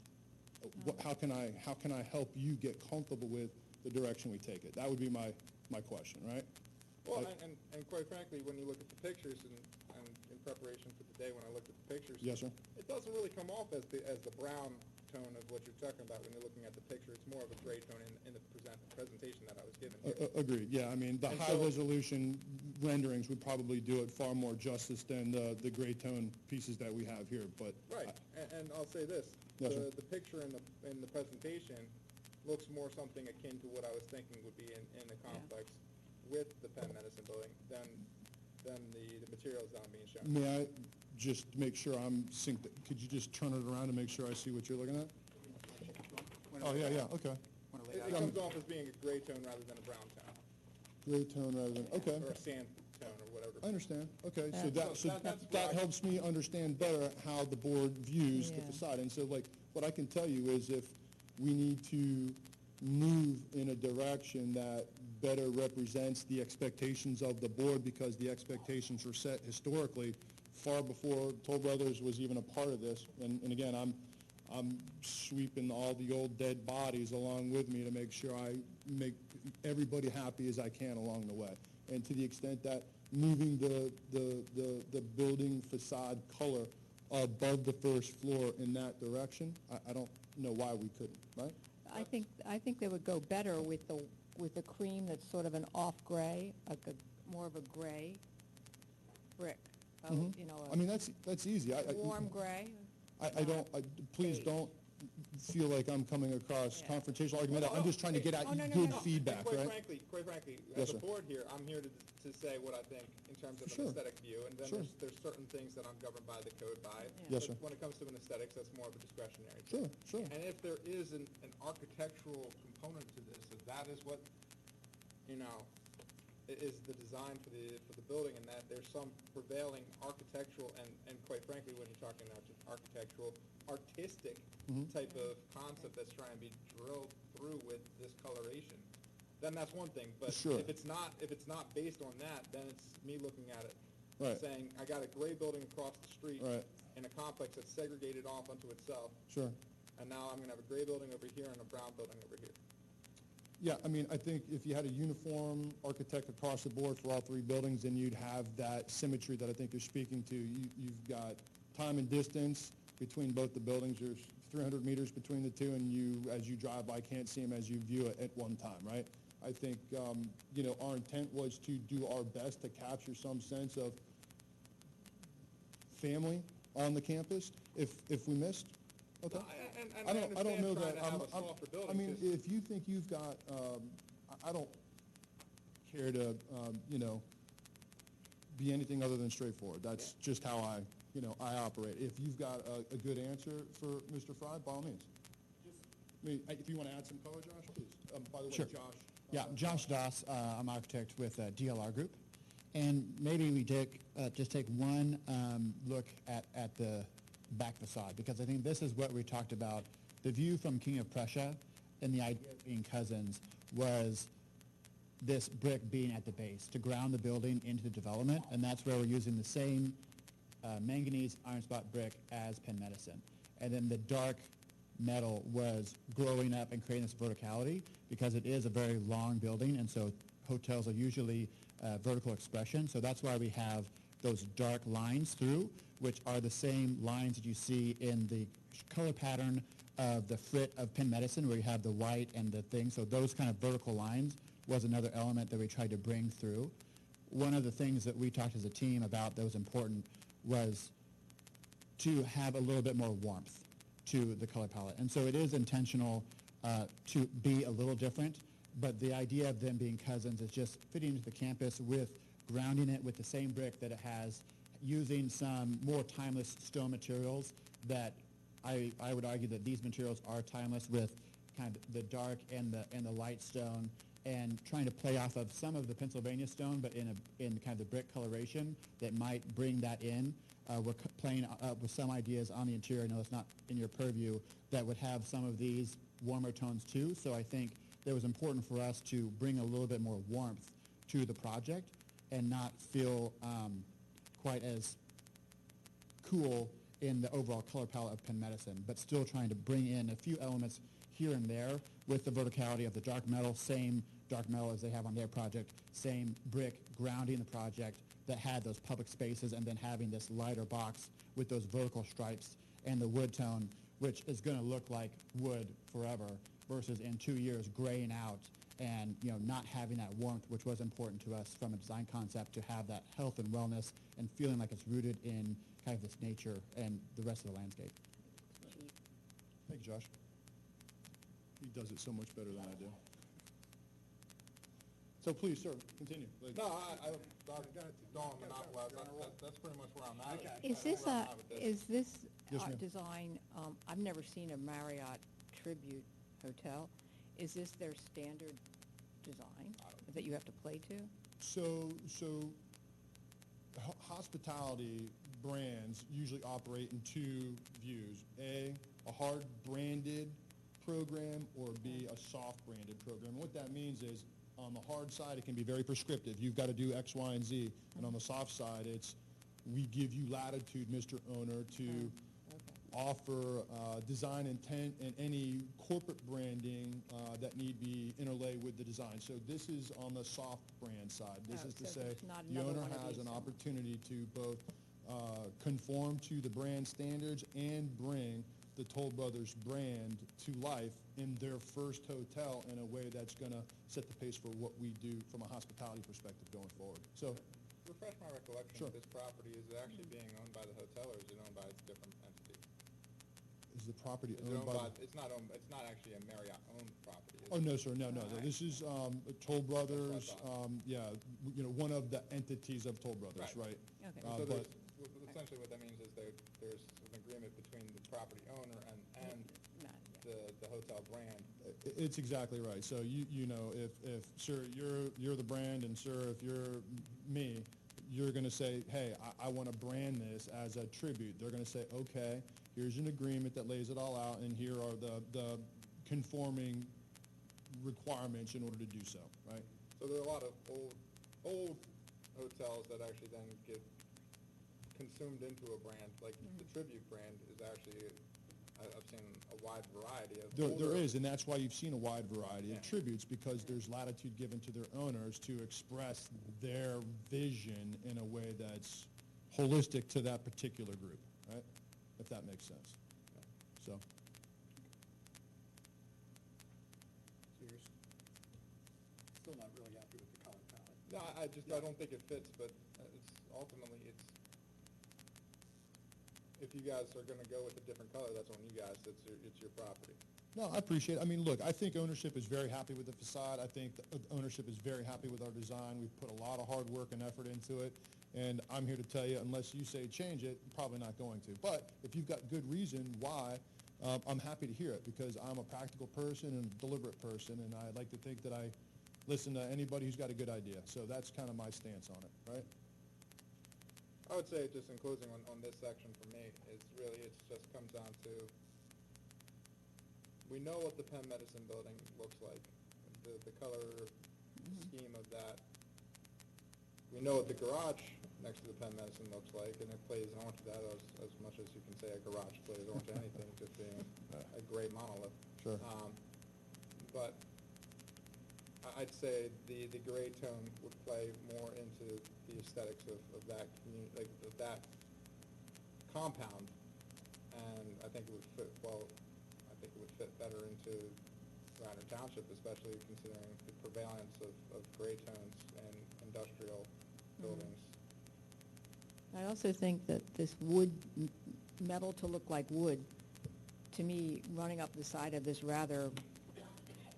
How can I help you get comfortable with the direction we take it? That would be my question, right? Well, and quite frankly, when you look at the pictures and in preparation for today, when I looked at the pictures, Yes, sir. it doesn't really come off as the brown tone of what you're talking about when you're looking at the picture. It's more of a gray tone in the presentation that I was given here. Agreed, yeah. I mean, the And high so- resolution renderings would probably do it far more justice than the gray tone pieces that we have here, but. Right, and I'll say this, Yes, sir. the picture in the presentation looks more something akin to what I was thinking would be in the complex with the Penn Medicine building than the materials that I'm being shown. May I just make sure I'm synced? Could you just turn it around and make sure I see what you're looking at? Oh, yeah, okay. It comes off as being a gray tone rather than a brown tone, Gray tone rather than, okay. or a sand tone, or whatever. I understand, okay, so Yeah. that, So that's that why- helps me understand better how the board views the Yeah. facade. And so, like, what I can tell you is if we need to move in a direction that better represents the expectations of the board, because the expectations were set historically far before Toll Brothers was even a part of this, and again, I'm sweeping all the old dead bodies along with me to make sure I make everybody happy as I can along the way. And to the extent that moving the building facade color above the first floor in that direction, I don't know why we couldn't, right? I think they would go better with the cream that's sort of an off gray, like more of a gray brick. Mhm. You know, I mean, that's easy. a warm gray. Please beige. don't feel like I'm coming across Yeah. confrontational argument. I'm just trying to get at Oh, no, no, good no. feedback, Quite right? frankly, Yes, as a sir. board here, I'm here to say what I think in terms of Sure. an aesthetic view, and then Sure. there's certain things that I'm governed by the code by. Yes, But sir. when it comes to an aesthetics, that's more of a discretionary Sure, thing. sure. And if there is an architectural component to this, if that is what, you know, is the design for the building, and that there's some prevailing architectural and quite frankly, when you're talking architectural, artistic Mhm. type of concept that's trying to be drilled through with this coloration, then that's one thing. But Sure. if it's not based on that, then it's me looking at it Right. saying, I got a gray building across the street Right. in a complex that's segregated off unto itself, Sure. and now I'm gonna have a gray building over here and a brown building over here. Yeah, I mean, I think if you had a uniform architect across the board for all three buildings, then you'd have that symmetry that I think you're speaking to. You've got time and distance between both the buildings. There's 300 meters between the two, and you, as you drive by, can't see them as you view it at one time, right? I think, you know, our intent was to do our best to capture some sense of family on the campus. If we missed, okay. And I don't know understand that, trying to have a softer building, I mean, 'cause- if you think you've got, I don't care to, you know, be anything other than straightforward. That's just how I operate. If you've got a good answer for Mr. Fry, by all means. Just I mean, if you want to add some color, Josh, please. By the way, Sure. Josh. Yeah, Josh Doss, I'm an architect with DLR Group. And maybe we just take one look at the back facade, because I think this is what we talked about. The view from King of Prussia and the idea of being cousins was this brick being at the base to ground the building into the development, and that's where we're using the same manganese iron spot brick as Penn Medicine. And then the dark metal was growing up and creating this verticality because it is a very long building, and so hotels are usually vertical expression. So that's why we have those dark lines through, which are the same lines that you see in the color pattern of the frit of Penn Medicine, where you have the white and the thing. So those kind of vertical lines was another element that we tried to bring through. One of the things that we talked as a team about that was important was to have a little bit more warmth to the color palette. And so it is intentional to be a little different, but the idea of them being cousins is just fitting into the campus with grounding it with the same brick that it has, using some more timeless stone materials that I would argue that these materials are timeless, with kind of the dark and the light stone, and trying to play off of some of the Pennsylvania stone, but in kind of the brick coloration that might bring that in. We're playing with some ideas on the interior. I know it's not in your purview, that would have some of these warmer tones too. So I think it was important for us to bring a little bit more warmth to the project and not feel quite as cool in the overall color palette of Penn Medicine, but still trying to bring in a few elements here and there with the verticality of the dark metal, same dark metal as they have on their project, same brick grounding the project that had those public spaces, and then having this lighter box with those vertical stripes and the wood tone, which is going to look like wood forever, versus in 2 years graying out and not having that warmth, which was important to us from a design concept, to have that health and wellness and feeling like it's rooted in kind of this nature and the rest of the landscape. Thank you, Josh. He does it so much better than I do. So please, sir, continue. No, I don't monopolize. That's pretty much where I'm at. Okay. Is this Yes, ma'am. design, I've never seen a Marriott tribute hotel. Is this their standard design that you have to play to? So hospitality brands usually operate in two views: A hard branded program, or B, a soft branded program. What that means is, on the hard side, it can be very prescriptive. You've got to do X, Y, and Z. And on the soft side, it's we give you latitude, Mr. Owner, to offer design intent and any corporate branding that need be interlaid with the design. So this is on the soft brand side. This is to so say there's not the another owner one of has these an somewhere. opportunity to both conform to the brand standards and bring the Toll Brothers brand to life in their first hotel in a way that's going to set the pace for what we do from a hospitality perspective going forward. So, Refresh my recollection. Sure. This property, is it actually being owned by the hotel, or is it owned by a different entity? is the property Is it owned by? It's not owned. It's not actually a Marriott-owned property. Is Oh, it? no, sir, no. This is Toll Brothers, thought. one of the entities of Toll Brothers, right? Okay. So but- essentially what that means is there's an agreement between the property owner and Not yet. the hotel brand. It's exactly right. So if sir, you're the brand, and sir, if you're me, you're going to say, hey, I want to brand this as a tribute. They're going to say, okay, here's an agreement that lays it all out, and here are the conforming requirements in order to do so, right? So there are a lot of old hotels that actually then get consumed into a brand. Like the Tribute brand is actually, I've seen a wide variety of. There older- is, and that's why you've seen a wide variety of Yeah. tributes, because there's latitude given to their owners to express their vision in a way that's holistic to that particular group, right? If that makes sense. So, So you're still not really happy with the color palette? No, I don't think it fits, but it's ultimately, if you guys are gonna go with a different color, that's on you guys. It's your property. no, I appreciate it. I mean, look, I think ownership is very happy with the facade. I think the ownership is very happy with our design. We've put a lot of hard work and effort into it, and I'm here to tell you, unless you say change it, I'm probably not going to. But if you've got good reason why I'm happy to hear it because I'm a practical person and a deliberate person, and I like to think that I listen to anybody who's got a good idea. So that's kind of my stance on it, right? I would say, just in closing on this section for me, it's really, it just comes down to, we know what the Penn Medicine building looks like, the color scheme of that. We know what the garage next to the Penn Medicine looks like, and it plays onto that as much as you can say a garage plays onto anything, just being a gray monolith. Sure. But I'd say the gray tone would play more into the aesthetics of that community, like of that compound, and I think it would fit well. I think it would fit better into Radnor Township, especially considering the prevalence of gray tones and industrial buildings. I also think that this wood, metal to look like wood, to me, running up the side of this rather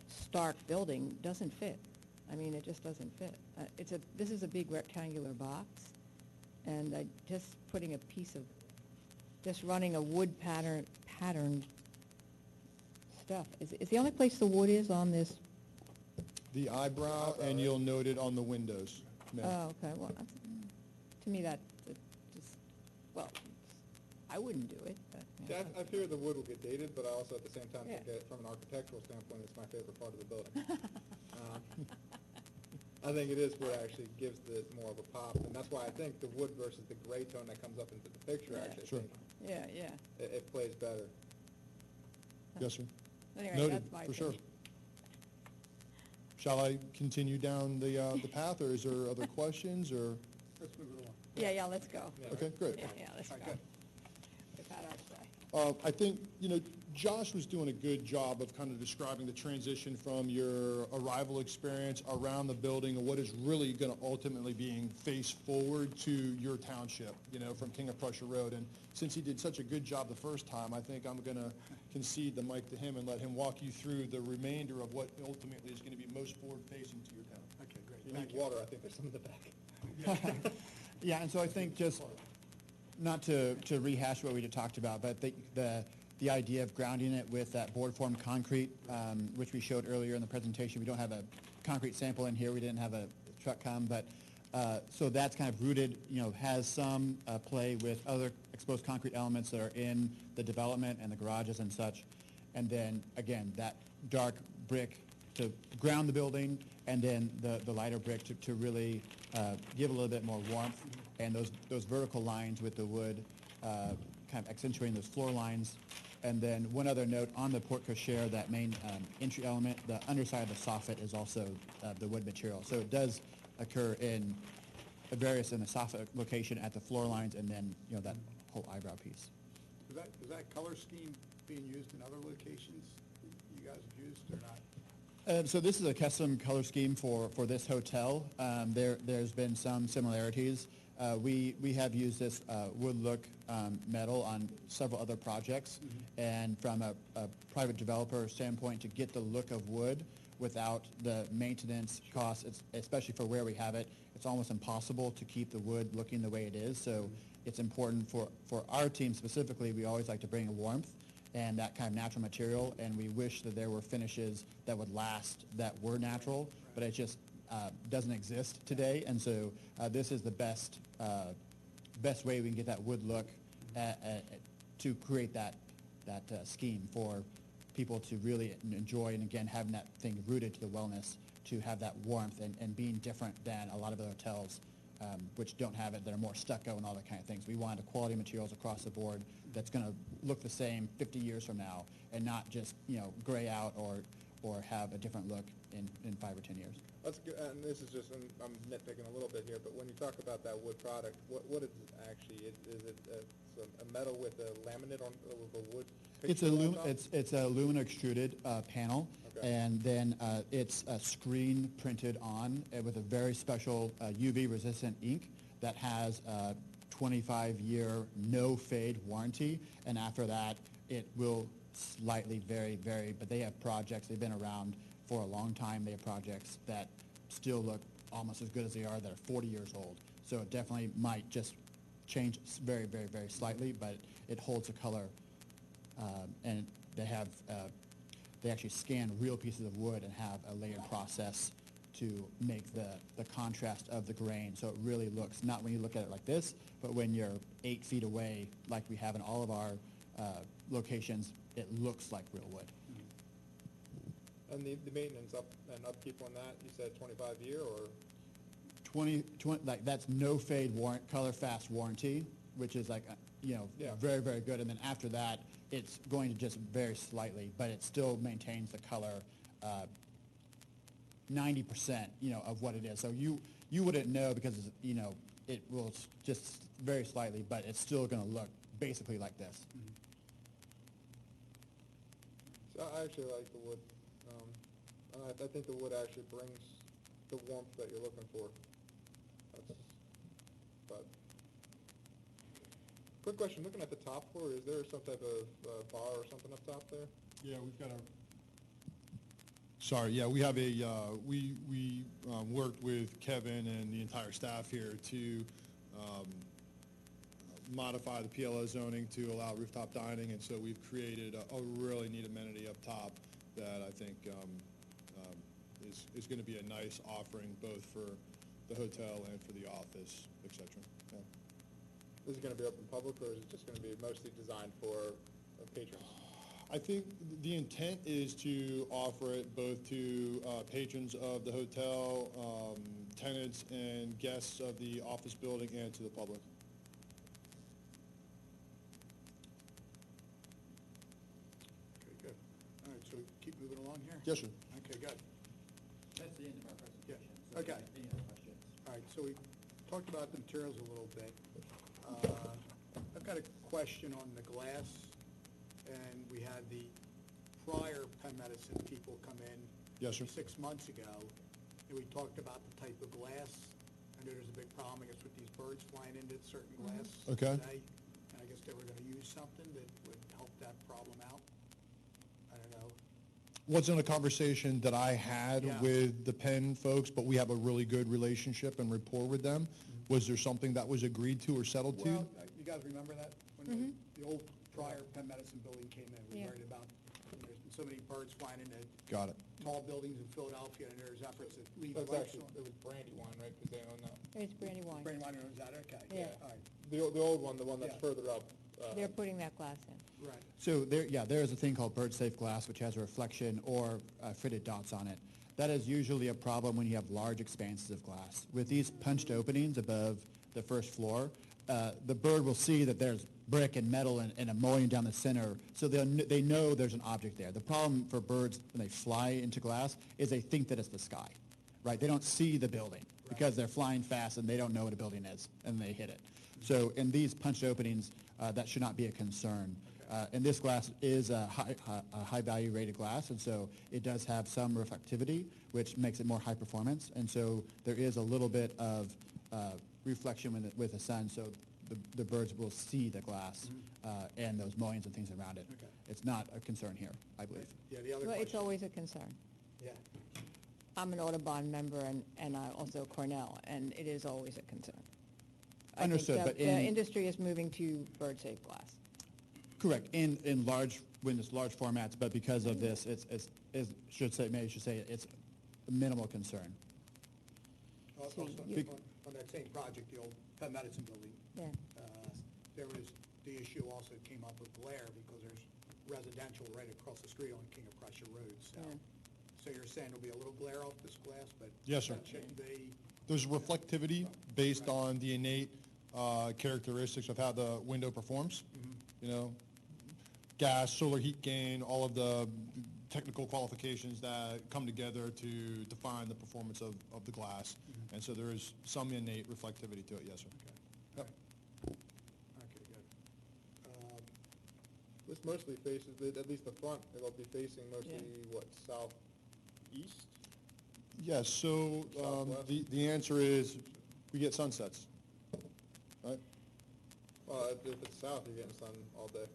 stark building doesn't fit. I mean, it just doesn't fit. This is a big rectangular box, and just putting a piece of, just running a wood pattern stuff. Is the only place the wood is on this? The eyebrow, and you'll note it on the windows. ma'am. Oh, okay, well, to me, that just, well, I wouldn't do it, but. See, I fear the wood will get dated, but I also at the same time Yeah. think that from an architectural standpoint, it's my favorite part of the building. I think it is what actually gives it more of a pop, and that's why I think the wood versus the gray tone that comes up into the picture, Yeah. actually, Sure. I think Yeah. it plays better. Yes, sir. Anyway, Noted, that's my for sure. opinion. Shall I continue down the path, or is there other questions, or? Let's move it along. Yeah, let's go. Yeah. Okay, great. Yeah, let's go. All right, good. We've had our say. I think, Josh was doing a good job of kind of describing the transition from your arrival experience around the building and what is really going to ultimately being face forward to your township, from King of Prussia Road. And since he did such a good job the first time, I think I'm going to concede the mic to him and let him walk you through the remainder of what ultimately is going to be most forward-facing to your town. Okay, great. You Thank need water, I think there's some in the back. Yeah, and so I think just, not to rehash what we just talked about, but the idea of grounding it with that board form concrete, which we showed earlier in the presentation. We don't have a concrete sample in here. We didn't have a truck come, but so that's kind of rooted, has some play with other exposed concrete elements that are in the development and the garages and such. And then, again, that dark brick to ground the building, and then the lighter brick to really give a little bit more warmth. And those vertical lines with the wood kind of accentuating those floor lines. And then one other note on the porte cochere, that main entry element, the underside of the soffit is also the wood material. So it does occur in in the soffit location at the floor lines, and then that whole eyebrow piece. Is that color scheme being used in other locations you guys have used or not? So this is a custom color scheme for this hotel. There's been some similarities. We have used this wood look metal on several other projects, and from a private developer standpoint, to get the look of wood without the maintenance costs, especially for where we have it, it's almost impossible to keep the wood looking the way it is. So it's important for our team specifically. We always like to bring a warmth and that kind of natural material, and we wish that there were finishes that would last, that were natural, but it just doesn't exist today. And so this is the best way we can get that wood look to create that scheme for people to really enjoy, and again, having that thing rooted to the wellness, to have that warmth and being different than a lot of other hotels which don't have it, that are more stucco and all that kind of things. We wanted quality materials across the board that's going to look the same 50 years from now, and not just gray out or have a different look in 5 or 10 years. That's good, and this is just, I'm nitpicking a little bit here, but when you talk about that wood product, what is it actually? Is it a metal with a laminate on, with a wood picture on top? It's a aluminum extruded panel, Okay. and then it's a screen printed on with a very special UV resistant ink that has a 25-year no fade warranty, and after that it will slightly vary, but they have projects, they've been around for a long time. They have projects that still look almost as good as they are that are 40 years old. So it definitely might just change very slightly, but it holds the color And they have, they actually scan real pieces of wood and have a layered process to make the contrast of the grain. So it really looks, not when you look at it like this, but when you're 8 feet away, like we have in all of our locations, it looks like real wood. And the maintenance and upkeep on that, you said 25-year or? 20, like that's no fade color fast warranty, which is like, you know, Yeah. very, very good. And then after that, it's going to just vary slightly, but it still maintains the color 90%, you know, of what it is. So you wouldn't know because, you know, it will just very slightly, but it's still going to look basically like this. So I actually like the wood. I think the wood actually brings the warmth that you're looking for. But quick question, looking at the top floor, is there some type of bar or something up top there? Yeah, we've got Sorry, yeah, we have a, we worked with Kevin and the entire staff here to modify the PLO zoning to allow rooftop dining, and so we've created a really neat amenity up top that I think is going to be a nice offering both for the hotel and for the office, et cetera. Yeah. Is it going to be open public, or is it just going to be mostly designed for patrons? I think the intent is to offer it both to patrons of the hotel, tenants and guests of the office building, and to the public. Okay, good. All right, so keep moving along here? Yes, sir. Okay, good. That's the end of our presentation. So okay. Any other questions? All right, so we talked about the materials a little bit. I've got a question on the glass, and we had the prior Penn Medicine people come in. Yes, sir. 6 months ago, and we talked about the type of glass. I know there's a big problem, I guess, with these birds flying into certain glass Okay. today. And I guess they were gonna use something that would help that problem out. I don't know. Wasn't a conversation that I had Yeah. with the Penn folks, but we have a really good relationship and rapport with them. Was there something that was agreed to or settled to? Well, you guys remember that? When the old prior Penn Medicine building came in, we Yeah. worried about, there's been so many birds flying into Got it. tall buildings in Philadelphia, and there's efforts to leave That's lights actually, on. it was Brandywine, right, because they own that. It's Brandywine. Brandywine owns that, okay. Yeah. All right, The old one, the one that's Yeah. further up. They're putting that glass in. right. So there is a thing called bird-safe glass, which has a reflection or fitted dots on it. That is usually a problem when you have large expanses of glass. With these punched openings above the first floor, the bird will see that there's brick and metal and a mullion down the center, so they know there's an object there. The problem for birds when they fly into glass is they think that it's the sky, right? They don't see the building because they're flying fast and they don't know what a building is, and they hit it. So in these punched openings, that should not be a concern. And this glass is a high value rated glass, and so it does have some reflectivity, which makes it more high performance. And so there is a little bit of reflection with the sun, so the birds will see the glass and those mullions and things around it. Okay. It's not a concern here, I believe. Yeah, the other Well, it's question. always a concern. Yeah, I'm an Audubon member and I also Cornell, and it is always a concern. I think Understood, the- but the in- industry is moving to bird-safe glass. Correct, in large, when it's large formats, but because of this, it's maybe should say it's a minimal concern. also, you- on that same project, the old Penn Medicine building, Yeah. there was, the issue also came up with glare because there's residential right across the street on King of Prussia Road, so. Yeah. So you're saying there'll be a little glare off this glass, but. Yes, sir. that shouldn't be, There's reflectivity based on the innate characteristics of how the window performs. You know, gas, solar heat gain, all of the technical qualifications that come together to define the performance of the glass. And so there is some innate reflectivity to it, yes, sir. Yep. okay, good. This mostly faces, at least the front, it'll be facing mostly, what, southeast? Yes, so Southwest. the answer is we get sunsets, right? Well, if it's south, you're getting sun all day,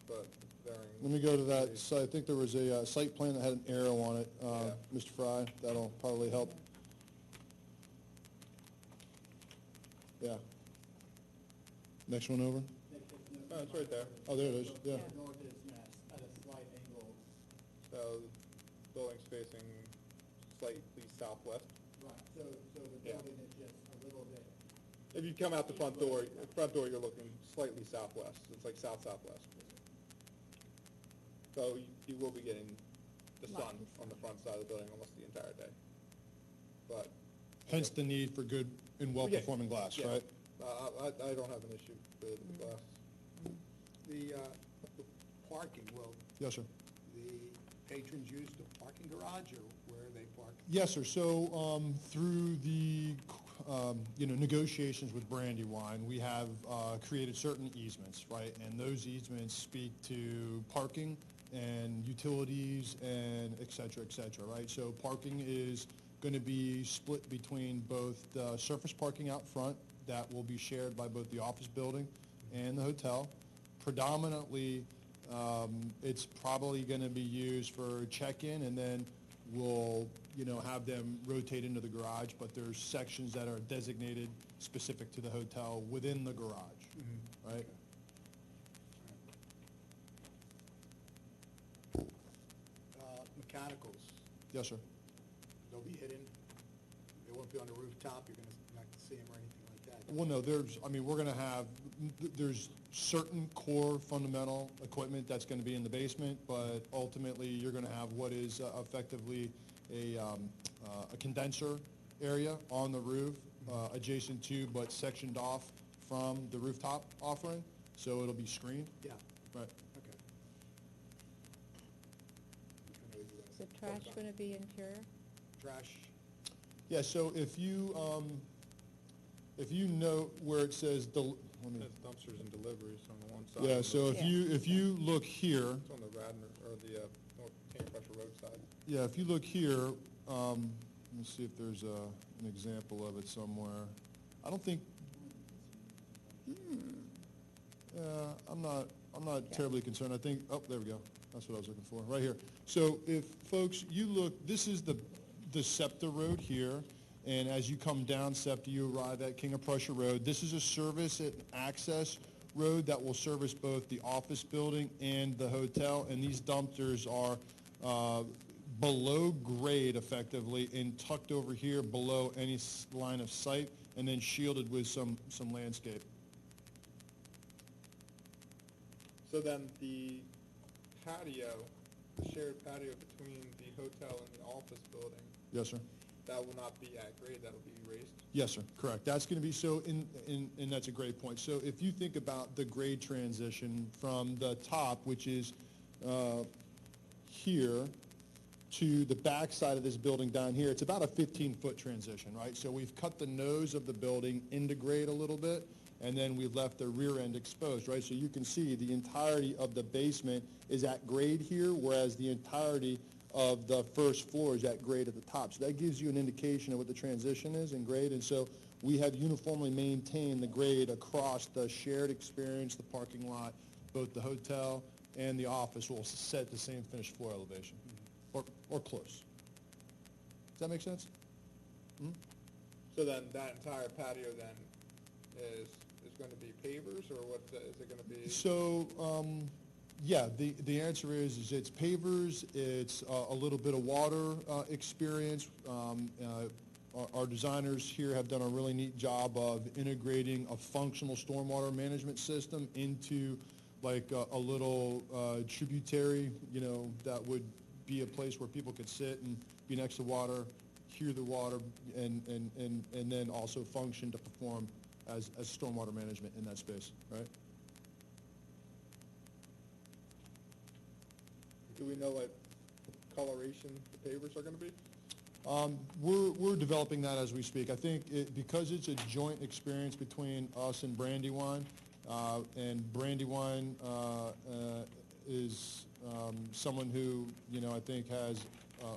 but varying. Let me go to that, degrees. so I think there was a site plan that had an arrow on it, Yeah. Mr. Fry, that'll probably help. Yeah. Next one over? Oh, it's right there. Oh, there it is, yeah. North is So, building's facing slightly southwest. Right, so the Yeah. building is just a little bit, If you come out the front door, you're looking slightly southwest. It's like south-southwest. So you will be getting the sun Light. on the front side of the building almost the entire day. But, hence the need for good and well-performing glass, yeah, right? I don't have an issue with the glass. The parking, will Yes, sir. the patrons use the parking garage, or where they park? Yes, sir. So, through the, negotiations with Brandywine, we have, created certain easements, right? And those easements speak to parking and utilities and et cetera, right? So parking is gonna be split between both the surface parking out front that will be shared by both the office building and the hotel. Predominantly, it's probably gonna be used for check-in, and then we'll, have them rotate into the garage, but there's sections that are designated specific to the hotel within the garage, right? Mechanicals, Yes, sir. they'll be hidden, they won't be on the rooftop, you're not gonna see them or anything like that? Well, no, we're gonna have, there's certain core fundamental equipment that's gonna be in the basement, but ultimately, you're gonna have what is effectively a condenser area on the roof, adjacent to, but sectioned off from the rooftop offering, so it'll be screened, Yeah, right? okay. Is the trash gonna be interior? Trash, Yeah, so if you note where it says, let me, There's dumpsters and deliveries on the one side. yeah, so if you look here, It's on the Radnor, or the North King Pressure Road side. yeah, if you look here, let me see if there's an example of it somewhere. I don't think, I'm not terribly concerned. I think, oh, there we go. That's what I was looking for, right here. So if, folks, you look, this is the SEPTA road here, and as you come down SEPTA, you arrive at King of Prussia Road. This is a service and access road that will service both the office building and the hotel, and these dumpsters are below grade effectively and tucked over here below any line of sight, and then shielded with some landscape. So then the patio, the shared patio between the hotel and the office building, Yes, sir. that will not be at grade, that'll be raised? Yes, sir, correct. That's going to be, so, and that's a great point. So if you think about the grade transition from the top, which is here, to the back side of this building down here, it's about a 15-foot transition, right? So we've cut the nose of the building into grade a little bit, and then we've left the rear end exposed, right? So you can see the entirety of the basement is at grade here, whereas the entirety of the first floor is at grade at the top. So that gives you an indication of what the transition is in grade, and so we have uniformly maintained the grade across the shared experience, the parking lot, both the hotel and the office will set the same finished floor elevation, or close. Does that make sense? So then that entire patio then is going to be pavers, or what, is it going to be? So, yeah, the answer is it's pavers, it's a little bit of water experience. Our designers here have done a really neat job of integrating a functional stormwater management system into like a little tributary, that would be a place where people could sit and be next to water, hear the water, and then also function to perform as stormwater management in that space, right? Do we know what coloration the pavers are going to be? We're developing that as we speak. I think because it's a joint experience between us and Brandywine, and Brandywine is someone who, I think has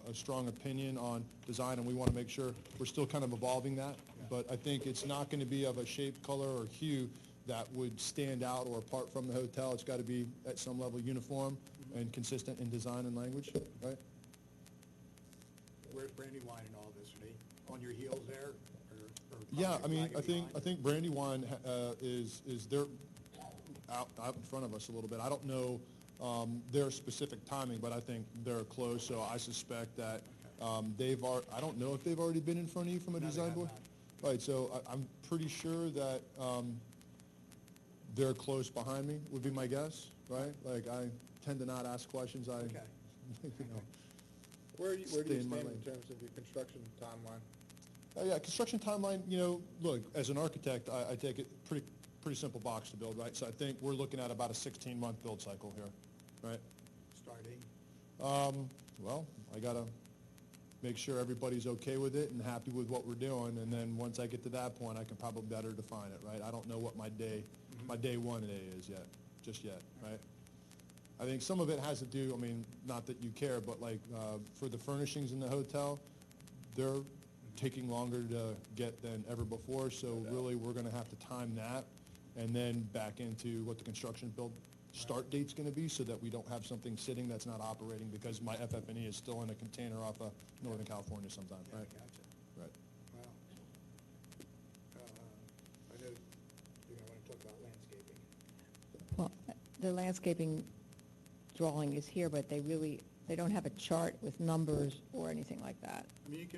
a strong opinion on design, and we want to make sure we're still kind of evolving that. But I think it's not going to be of a shape, color, or hue that would stand out or apart from the hotel. It's got to be at some level uniform and consistent in design and language, right? where's Brandywine in all this? Are they on your heels there? Or Yeah, probably I lagging think Brandywine is they're out in front of us a little bit. I don't know their specific timing, but I think they're close, so I suspect that I don't know if they've already been in front of you from a No, they design have board? not. Right, so I'm pretty sure that they're close behind me, would be my guess, right? Like, I tend to not ask questions, I, Okay. you know. Where do you Stay in stand my in lane. terms of your construction timeline? Yeah, construction timeline, look, as an architect, I take it pretty simple box to build, right? So I think we're looking at about a 16-month build cycle here, right? Starting? Well, I gotta make sure everybody's okay with it and happy with what we're doing, and then once I get to that point, I can probably better define it, right? I don't know what my day one day is yet, just yet, right? I think some of it has to do, I mean, not that you care, but like, for the furnishings in the hotel, they're taking longer to get than ever before, so really, we're gonna have to time that, and then back into what the construction build start date's gonna be, so that we don't have something sitting that's not operating because my FF&E is still in a container off of Northern California sometime, Yeah, right? gotcha. Right. Wow. I know you're gonna wanna talk about landscaping. Well, the landscaping drawing is here, but they don't have a chart with numbers or anything like that. I mean,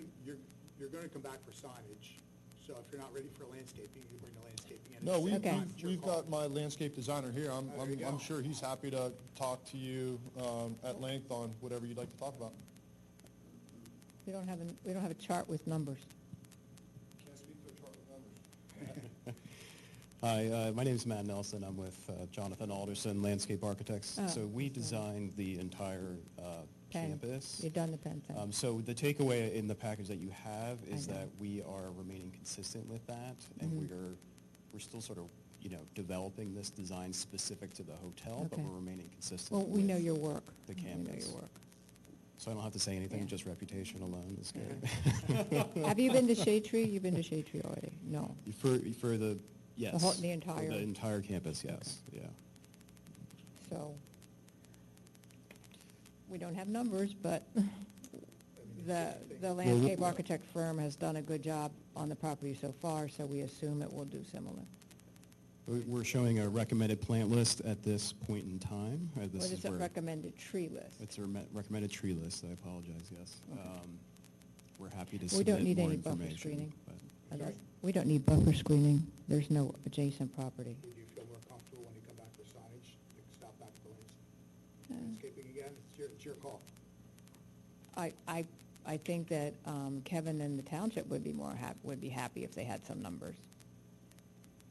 you're gonna come back for signage, so if you're not ready for landscaping, you can bring the landscaping in. No, at the same Okay. time. It's your we've call. got my landscape designer here. I'm there you go. sure he's happy to talk to you at length on whatever you'd like to talk about. We don't have a chart with numbers. Can't speak to a chart with numbers. Hi, my name is Matt Nelson. I'm with Jonathan Alderson, Landscape Architects. Oh, So we okay. designed the entire Penn. campus. You've done the Penn thing. So the takeaway in the package that you have is I know. that we are remaining consistent with that, and Mhm. we're still sort of, developing this design specific to the hotel, but Okay. we're remaining consistent. Well, we know with your work. the We know campus. your work. So I don't have to say anything, Yeah. just reputation alone is good. Have you been to Shade Tree? You've been to Shade Tree already? No. For the, yes. the For entire- the entire campus, yes, yeah. So, we don't have numbers, but the landscape architect firm has done a good job on the property so far, so we assume it will do similar. We're showing a recommended plant list at this point in time. This What is is a where- recommended tree list? It's a recommended tree list, I apologize, yes. Okay. We're happy to We don't submit need more any buffer information. screening. but- Sorry? We don't need buffer screening. There's no adjacent property. Would you feel more comfortable when you come back for signage? You can stop back at the Uh, landscaping again? It's your call. I think that Kevin and the township would be happy if they had some numbers.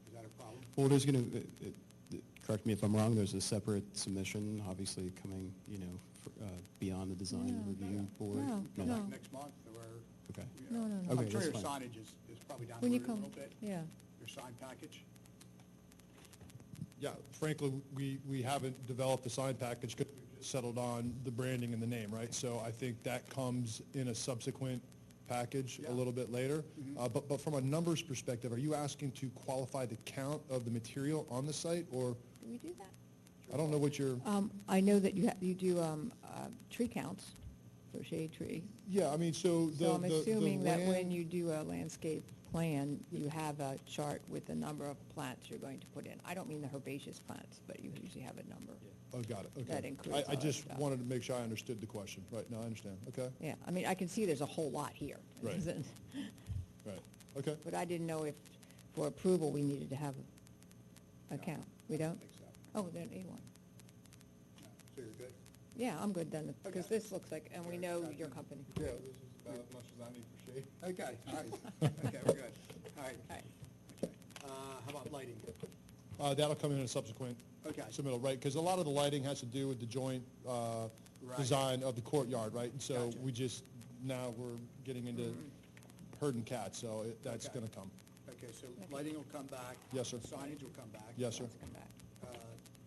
Is that a problem? Well, there's going to, correct me if I'm wrong, there's a separate submission, obviously, coming, beyond the design No, review board. no, Come no. back next month, or, Okay. you know. No, no, no. Okay, I'm sure your that's fine. signage is probably down the When you road a come, little bit. yeah. Your sign package. Yeah, frankly, we haven't developed a sign package because we just settled on the branding and the name, right? So I think that comes in a subsequent package Yeah. a little bit later. Mhm. But from a numbers perspective, are you asking to qualify the count of the material on the site, or, Do we do that? I don't know what you're, I know that you do tree counts for shade tree. yeah, I mean, so the So I'm the assuming that when land- you do a landscape plan, you have a chart with the number of plants you're going to put in. I don't mean the herbaceous plants, but you usually have a number. Oh, got it, okay. That includes I all that just stuff. wanted to make sure I understood the question. Right, no, I understand, okay, Yeah, I mean, I can see there's a whole lot here. Right. right, okay. But I didn't know if, for approval, we needed to have a No, count. We I don't don't? think so. Oh, then A1. No. So you're good? Yeah, I'm good then, because Okay. this looks like, and we know your company. Yeah, this is about as much as I need for shade. Okay, all right. Okay, we're good. All right. All right. Okay. How about lighting? That'll come in a subsequent Okay. submittal, right? Because a lot of the lighting has to do with the joint Right. design of the courtyard, right? And so Gotcha. we just, now we're getting into herding cats, so that's Okay. going to come. Okay, so lighting will come back. Yes, sir. Signage will come back. Yes, sir. Let's come back.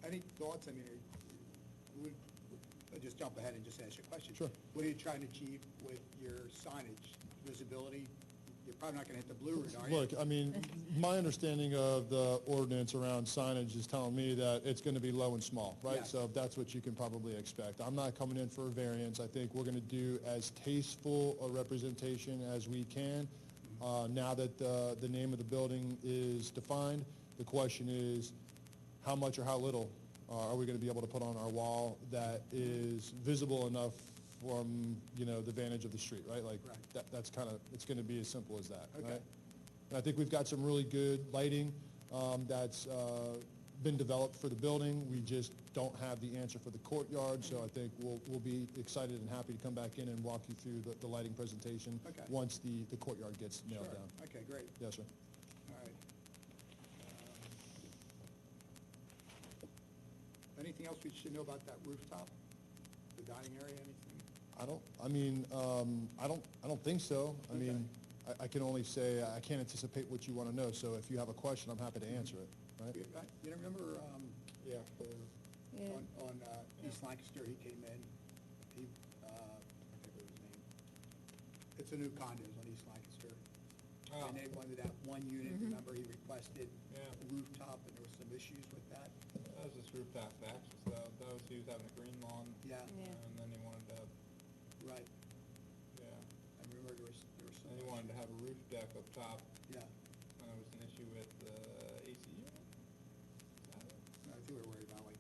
Any thoughts? I mean, I'll just jump ahead and just ask you a question. Sure. What are you trying to achieve with your signage? Visibility? You're probably not gonna hit the blue route, are you? Look, I mean, my understanding of the ordinance around signage is telling me that it's going to be low and small, right? Yes. So that's what you can probably expect. I'm not coming in for a variance. I think we're going to do as tasteful a representation as we can. Now that the name of the building is defined, the question is, how much or how little are we gonna be able to put on our wall that is visible enough from, you know, the vantage of the street, right? Like, Right. that's kind of, it's gonna be as simple as that, Okay. right? And I think we've got some really good lighting that's been developed for the building. We just don't have the answer for the courtyard, so I think we'll be excited and happy to come back in and walk you through the lighting presentation Okay. once the courtyard gets nailed Sure. down. Okay, great. Yes, sir. All right. Anything else we should know about that rooftop? The dining area, anything? I don't think so. I Okay. mean, I can only say, I can't anticipate what you want to know, so if you have a question, I'm happy to answer it, right? You remember, Yeah, for, Yeah. on East Lancaster, he came in, he, I forget what his name. It's a new condos on East Lancaster. Oh. And they wanted that one unit, remember, he requested Yeah. a rooftop, and there was some issues with that. that was just rooftop access, though. That was, he was having a green lawn. Yeah. Yeah. And then he wanted to have, Right, yeah, I remember there was some. and he wanted to have a roof deck up top, Yeah, and there was an issue with the AC unit. Is that it? I think we were worried about like,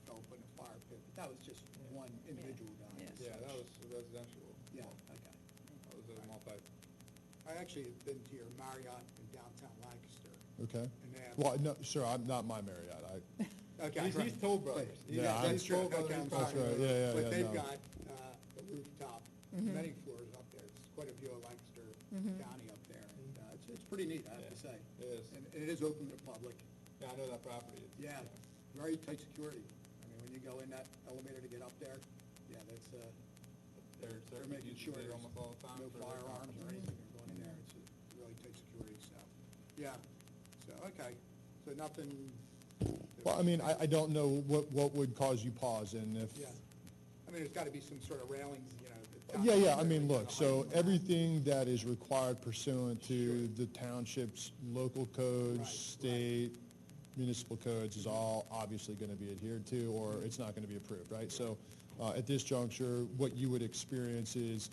fell putting a fire pit, but that was just one individual guy. Yeah. Yeah, that was residential. Yeah, okay. That was a multi, I actually have been to your Marriott in downtown Lancaster, Okay. and they have. Well, no, sir, I'm not my Marriott. Okay, he's Toll Brothers. Yeah, that's true. Toll Brothers. Okay, I'm That's sorry. right. Yeah, But yeah, they've no. got the rooftop, many floors up there. It's quite a view of Lancaster County up there, and it's pretty neat, I have to say. It is. And it is open to the public. Yeah, I know that property. It's- Yeah, very tight security. I mean, when you go in that elevator to get up there, yeah, that's, they're making sure They're there's almost all the time no for their firearms or conferences. anything going in there. It's a really tight security, so, yeah. So, okay, so nothing. Well, I mean, I don't know what would cause you pause, and if, Yeah, I mean, there's gotta be some sort of railings, you know. yeah, I mean, look, so everything that is required pursuant to the township's local codes, Right, right. state, municipal codes is all obviously gonna be adhered to, or it's not gonna be approved, right? So, at this juncture, what you would experience is,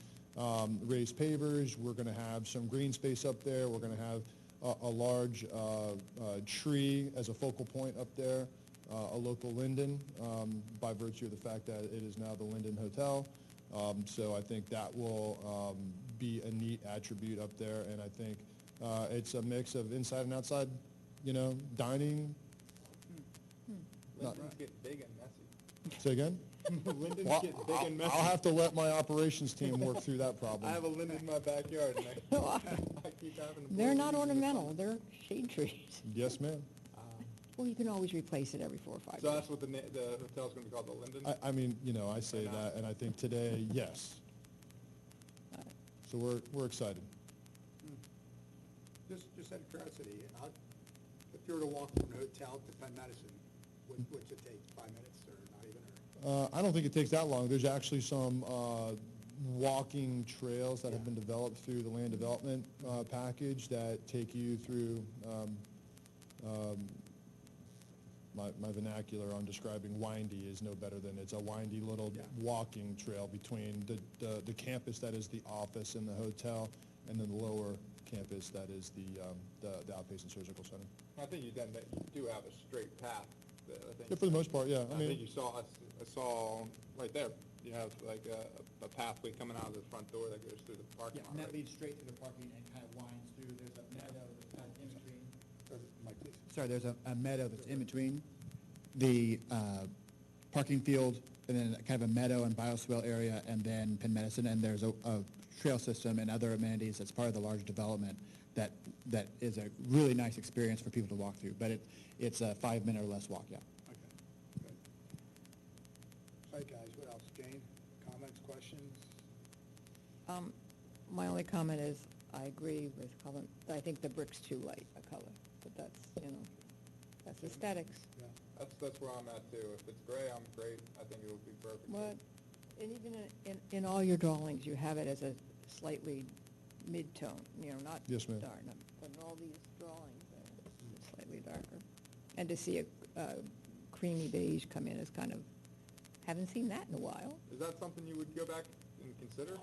raised pavers, we're gonna have some green space up there, we're gonna have a large, tree as a focal point up there, a local linden, by virtue of the fact that it is now the Linden Hotel. So I think that will be a neat attribute up there, and I think it's a mix of inside and outside, you know, dining. Not- Linden's getting big and messy. Say again? Linden's Well, getting big and messy. I'll have to let my operations team work through that problem. I have a linden in my backyard, and I keep having to. They're blow not leaves in the ornamental, summer. they're shade trees. Yes, ma'am. Well, you can always replace it every 4 or 5 So years. that's what the hotel's gonna be called, the Linden? I mean, you know, I say that, and I think today, yes. So we're excited. Just out of curiosity, if you were to walk from the hotel to Penn Medicine, what's it take, 5 minutes or not even, or? I don't think it takes that long. There's actually some walking trails that have been developed through the land development package that take you through, my vernacular on describing windy is no better than it's a windy little Yeah. walking trail between the campus that is the office and the hotel, and then the lower campus that is the outpatient surgical center. I think you do have a straight path. I think. Yeah, for the most part, yeah. I think you saw, I saw right there, you have like a pathway coming out of the front door that goes through the parking Yeah, lot. and that right? leads straight to the parking and kind of winds through. There's a meadow that's kind of in between. Mike, please. Sorry, there's a meadow that's in between the parking field, and then kind of a meadow and bioswale area, and then Penn Medicine, and there's a trail system and other amenities that's part of the larger development that is a really nice experience for people to walk through. But it's a 5-minute or less walk, yeah. Okay, good. All right, guys, what else? Jane, comments, questions? My only comment is, I agree with Colin, I think the brick's too light a color, but that's, that's aesthetics. Yeah. That's where I'm at too. If it's gray, I'm great. I think it would be perfect. What, and even in all your drawings, you have it as a slightly mid-tone, not Yes, ma'am. dark, but in all these drawings, it's slightly darker. And to see a creamy beige come in is kind of, haven't seen that in a while. Is that something you would go back and consider?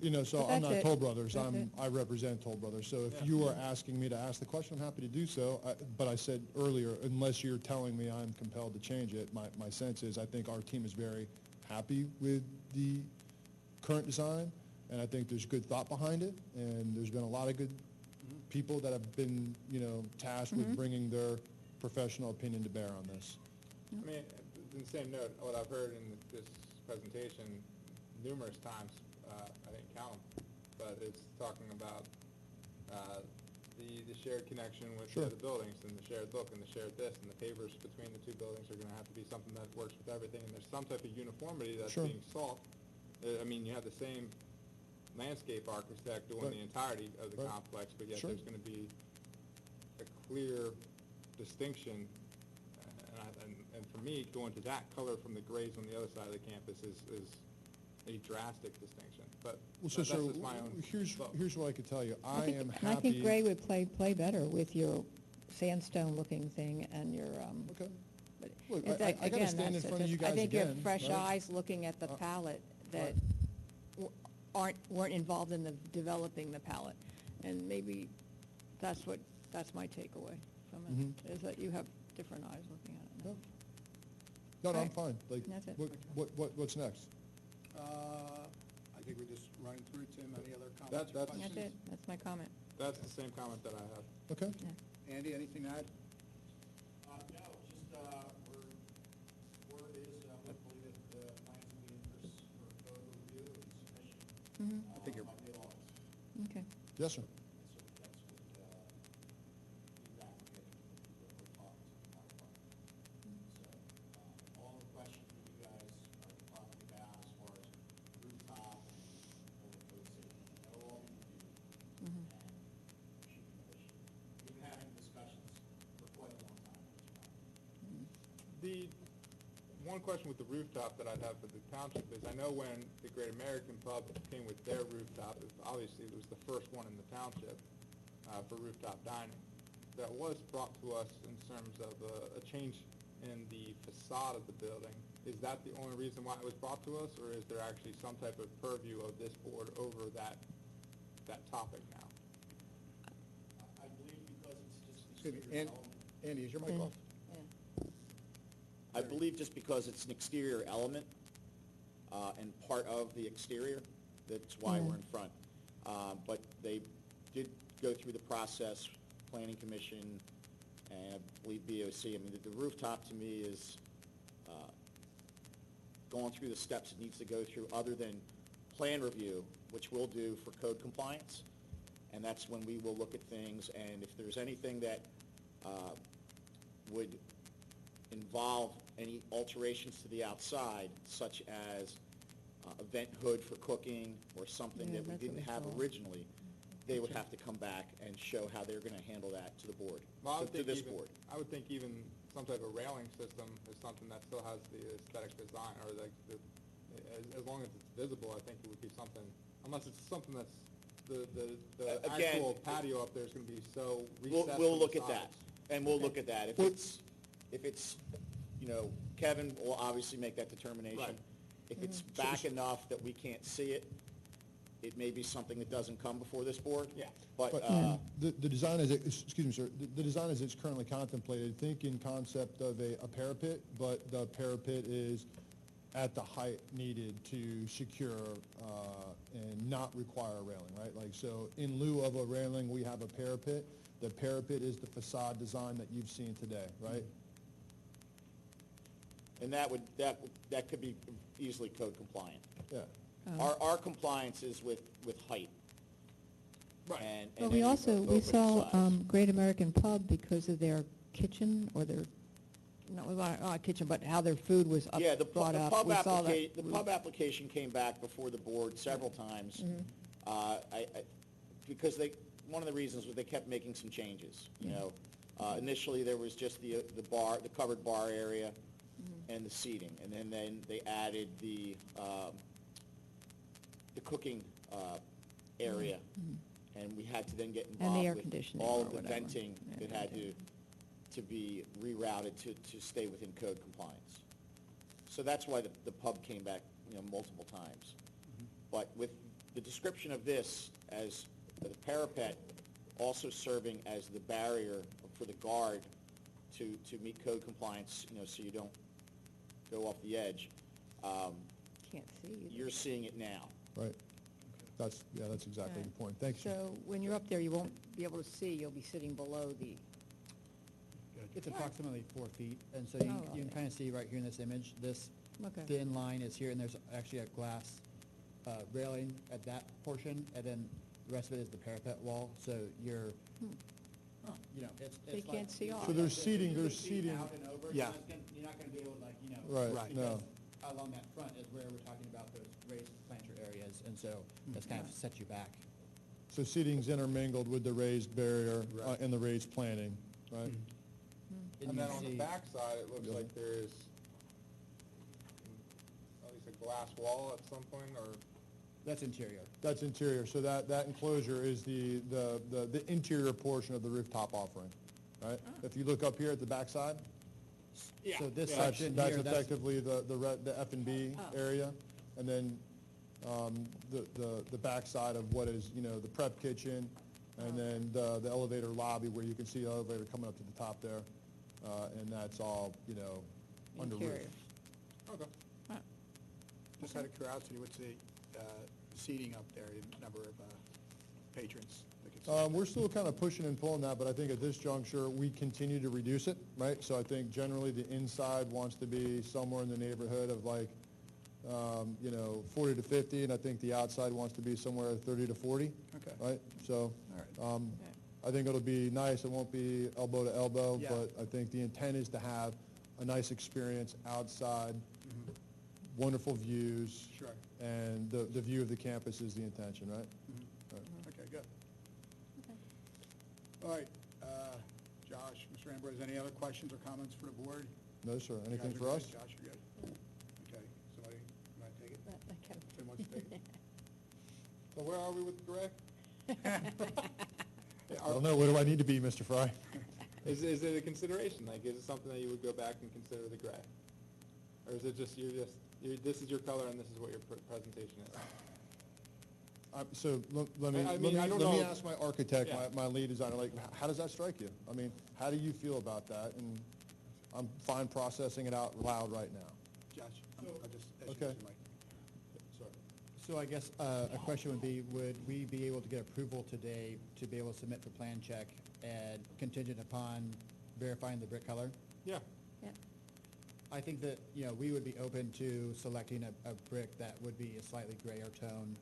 You know, so But I'm that's not it. Toll Brothers, That's it. I represent Toll Brothers. So if you are asking me to ask the question, I'm happy to do so. But I said earlier, unless you're telling me I'm compelled to change it, my sense is I think our team is very happy with the current design, and I think there's good thought behind it, and there's been a lot of good people that have been, you know, tasked with bringing their professional opinion to bear on this. I mean, in the same note, what I've heard in this presentation numerous times, I didn't count them, but it's talking about the shared connection with the Sure. other buildings and the shared look and the shared this and the pavers between the two buildings are going to have to be something that works with everything, and there's some type of uniformity that's Sure. being sought. I mean, you have the same landscape architect doing Right. the entirety of the Right. complex, but yet Sure. there's going to be a clear distinction. And for me, going to that color from the grays on the other side of the campus is a drastic distinction. But Well, so, that's sir, just my own thought. here's what I could tell you. I think- am And I happy. think gray would play better with your sandstone-looking thing and your, Okay. but Look, it's I like, gotta again, stand in that's front of you just, I guys think you have again, fresh right? eyes looking at the palette that weren't involved in the developing the palette. And maybe that's my takeaway from it, is that you have different eyes looking at it now. No, I'm Alright. fine. Like, That's it. what's next? I think we're just running through, Tim. Any other comments or That's- questions? That's it, that's my comment. That's the same comment that I have. Okay. Yeah. Andy, anything to add? No, just, word is, hopefully that the plans will be in for code review and submission. I think you're- By mid-August. Okay. Yes, sir. That's what, feedback we're getting from the people that we're talking to in our department. So, all the questions that you guys are talking about as far as rooftop and all the code safety, that'll all be reviewed. And should be pushed. We've been having discussions for quite a long time at this point. The one question with the rooftop that I'd have for the township is, I know when the Great American Pub came with their rooftop, obviously it was the first one in the township for rooftop dining. That was brought to us in terms of a change in the facade of the building. Is that the only reason why it was brought to us, or is there actually some type of purview of this board over that topic now? I believe because it's just Excuse me, exterior element. Andy, is your mic off? I believe just because it's an exterior element, and part of the exterior, that's why we're in front. But they did go through the process, Planning Commission, and I believe BOC. I mean, the rooftop to me is, going through the steps it needs to go through, other than plan review, which we'll do for code compliance. And that's when we will look at things, and if there's anything that, would involve any alterations to the outside, such as a vent hood for cooking or something Yeah, that we that's what didn't we have thought. originally, they would have to come back and show how they're gonna handle that to the board, Well, I would to think this even, board. I would think even some type of railing system is something that still has the aesthetic design, or like, as long as it's visible, I think it would be something, unless it's something that's, the Again, actual patio up there is gonna be so We'll, recessed we'll from look the at that, sides. and we'll look at that. If it's, you know, Kevin will obviously make that determination. Right. If it's back enough that we can't see it, it may be something that doesn't come before this board. Yeah. But, But the design as, excuse me, sir, the design as it's currently contemplated, think in concept of a parapet, but the parapet is at the height needed to secure and not require a railing, right? Like, so in lieu of a railing, we have a parapet. The parapet is the facade design that you've seen today, right? and that could be easily code compliant. Yeah. Our compliance is with height. Right. And But we any also, we open saw size. Great American Pub because of their kitchen, or their, not kitchen, but how their food was Yeah, the brought up. pub We saw that. pub application came back before the board several times. Because one of the reasons was they kept making some changes, you know. Initially, there was just the bar, the covered bar area and the seating. And then they added the cooking area. And we had to then get And the involved air with conditioning all or of the whatever. venting Yeah, that had venting. to be rerouted to stay within code compliance. So that's why the pub came back, you know, multiple times. But with the description of this as the parapet also serving as the barrier for the guard to meet code compliance, so you don't go off the edge, Can't see either. you're seeing it now. Right. That's exactly the point. Thank you. So when you're up there, you won't be able to see, you'll be sitting below the, It's approximately 4 feet, and so Oh, you can okay. kind of see right here in this image, this Okay. thin line is here, and there's actually a glass railing at that portion, and then the rest of it is the parapet wall, so you're, it's They like- can't see off. So there's You seating, can there's see seating. out and over, so Yeah. you're not gonna be able to Right, Right. no. because along that front is where we're talking about those raised planter areas, and so that's kind of sets you back. So seating's intermingled with the raised barrier Right. and the raised planting, right? And you then on the see- back side, it looks Go like ahead. there is at least a glass wall at some point, or, That's interior. That's interior, so that enclosure is the interior portion of the rooftop offering, right? If you look up here at the backside, So this that's section that's here, that's, effectively the F&B Oh. area, and then the backside of what is, the prep kitchen, and then the elevator lobby where you can see the elevator coming up to the top there, and that's all, under roof. Interior. okay. Just out of curiosity, what's the seating up there, the number of patrons? that could sit? We're still kind of pushing and pulling that, but I think at this juncture, we continue to reduce it, right? So I think generally the inside wants to be somewhere in the neighborhood of like, 40 to 50, and I think the outside wants to be somewhere 30 to 40. Okay. Right? So, All right. I think it'll be nice. It won't be elbow to elbow, Yeah. but I think the intent is to have a nice experience outside, wonderful views. Sure. And the view of the campus is the intention, right? Okay, good. All right, Josh, Mr. Ambrose, any other questions or comments for the board? No, sir. You Anything guys are for good? us? Josh, you're good? Okay, somebody, you want to take it? Okay. Somebody wants to take it? So where are we with the gray? I don't know. Where do I need to be, Mr. Fry? Is it a consideration? Like, is it something that you would go back and consider the gray? Or is it just, this is your color and this is what your presentation is? So let me, I let mean, me, I don't let me know. ask my architect, Yeah. my lead designer, like, how does that strike you? I mean, how do you feel about that? And I'm fine processing it out loud right now. Josh, I'll just ask you Okay. the mic. Sorry. so I guess a question would be, would we be able to get approval today to be able to submit for plan check and contingent upon verifying the brick color? Yeah. Yeah. I think that, we would be open to selecting a brick that would be a slightly grayer tone,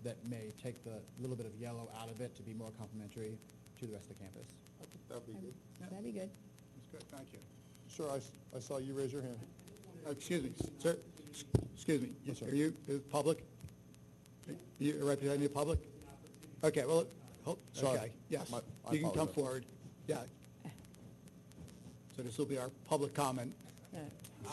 that may take the little bit of yellow out of it to be more complementary to the rest of the campus. I think that'd be good. That'd be good. That's good, thank you. Sir, I saw you raise your hand. Excuse me, sir, excuse me. Yes, sir. Are you, public? You representing the public? Okay, well, Sorry. okay, yes. I You can come apologize. forward, yeah. So this will be our public comment Yeah.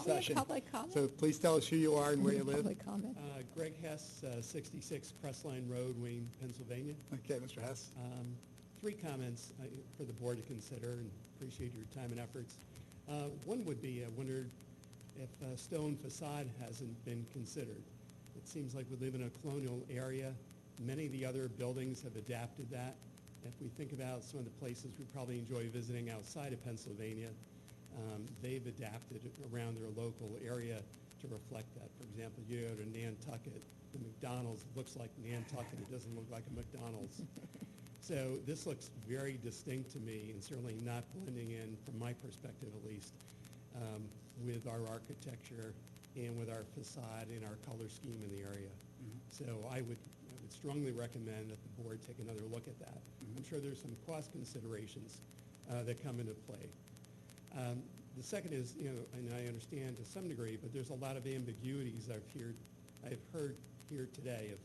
session. Public comment? So please tell us who you are and where you live. Public comment? Greg Hess, 66 Crestline Road, Wayne, Pennsylvania. Okay, Mr. Hess. 3 comments for the board to consider, and appreciate your time and efforts. One would be, I wondered if a stone facade hasn't been considered. It seems like we live in a colonial area. Many of the other buildings have adapted that. If we think about some of the places we probably enjoy visiting outside of Pennsylvania, they've adapted around their local area to reflect that. For example, you go to Nantucket, the McDonald's looks like Nantucket. It doesn't look like a McDonald's. So this looks very distinct to me, and certainly not blending in, from my perspective at least, with our architecture and with our facade and our color scheme in the area. So I would strongly recommend that the board take another look at that. I'm sure there's some cost considerations that come into play. The second is, and I understand to some degree, but there's a lot of ambiguities I've heard here today of,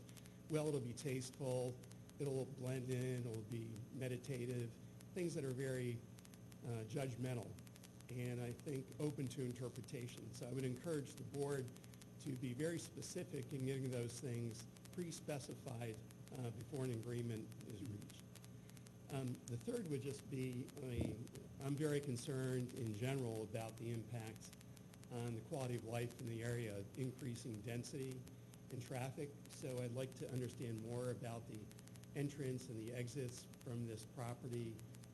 well, it'll be tasteful, it'll blend in, it'll be meditative, things that are very judgmental, and I think open to interpretation. So I would encourage the board to be very specific in getting those things pre-specified before an agreement is reached. The third would just be, I'm very concerned in general about the impact on the quality of life in the area, increasing density and traffic, so I'd like to understand more about the entrance and the exits from this property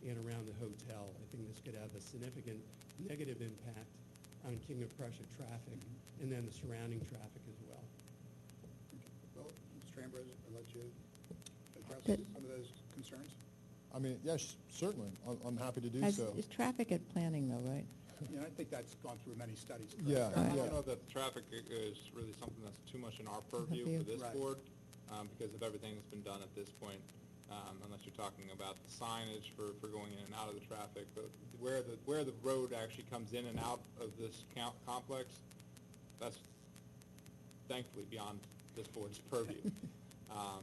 and around the hotel. I think this could have a significant negative impact on King of Prussia traffic and then the surrounding traffic as well. Well, Mr. Ambrose, I'll let you address But- some of those concerns. I mean, yes, certainly. I'm happy to do Has- so. Is traffic at planning though, right? Yeah, I think that's gone through many studies. correct? Yeah, I Alright. don't know that traffic is really something that's too much in our purview Purview. for this Right. board, because of everything that's been done at this point, unless you're talking about the signage for going in and out of the traffic, but where the road actually comes in and out of this complex, that's thankfully beyond this board's purview. So,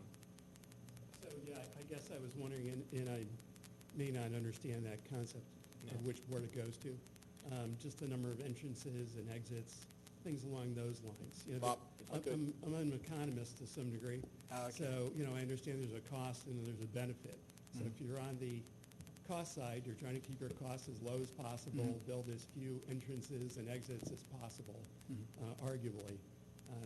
yeah, I guess I was wondering, and I may not understand that concept Yeah. of which board it goes to, just the number of entrances and exits, things along those lines. You know, Bob, if I could. I'm an economist to some degree, Okay. so, you know, I understand there's a cost and there's a benefit. So if you're on the cost side, you're trying to keep your costs as low as possible, build as few entrances and exits as possible, arguably.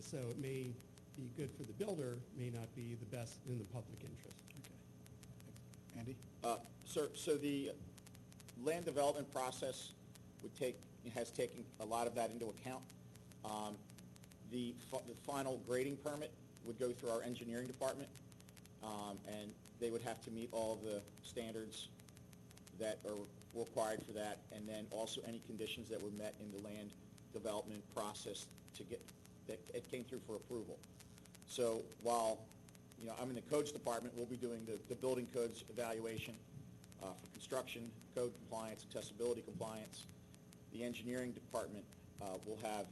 So it may be good for the builder, may not be the best in the public interest. Okay. Andy? Sir, so the land development process has taken a lot of that into account. The final grading permit would go through our engineering department, and they would have to meet all of the standards that are required for that, and then also any conditions that were met in the land development process that it came through for approval. So while, you know, I'm in the codes department, we'll be doing the building codes evaluation for construction, code compliance, accessibility compliance. The engineering department will have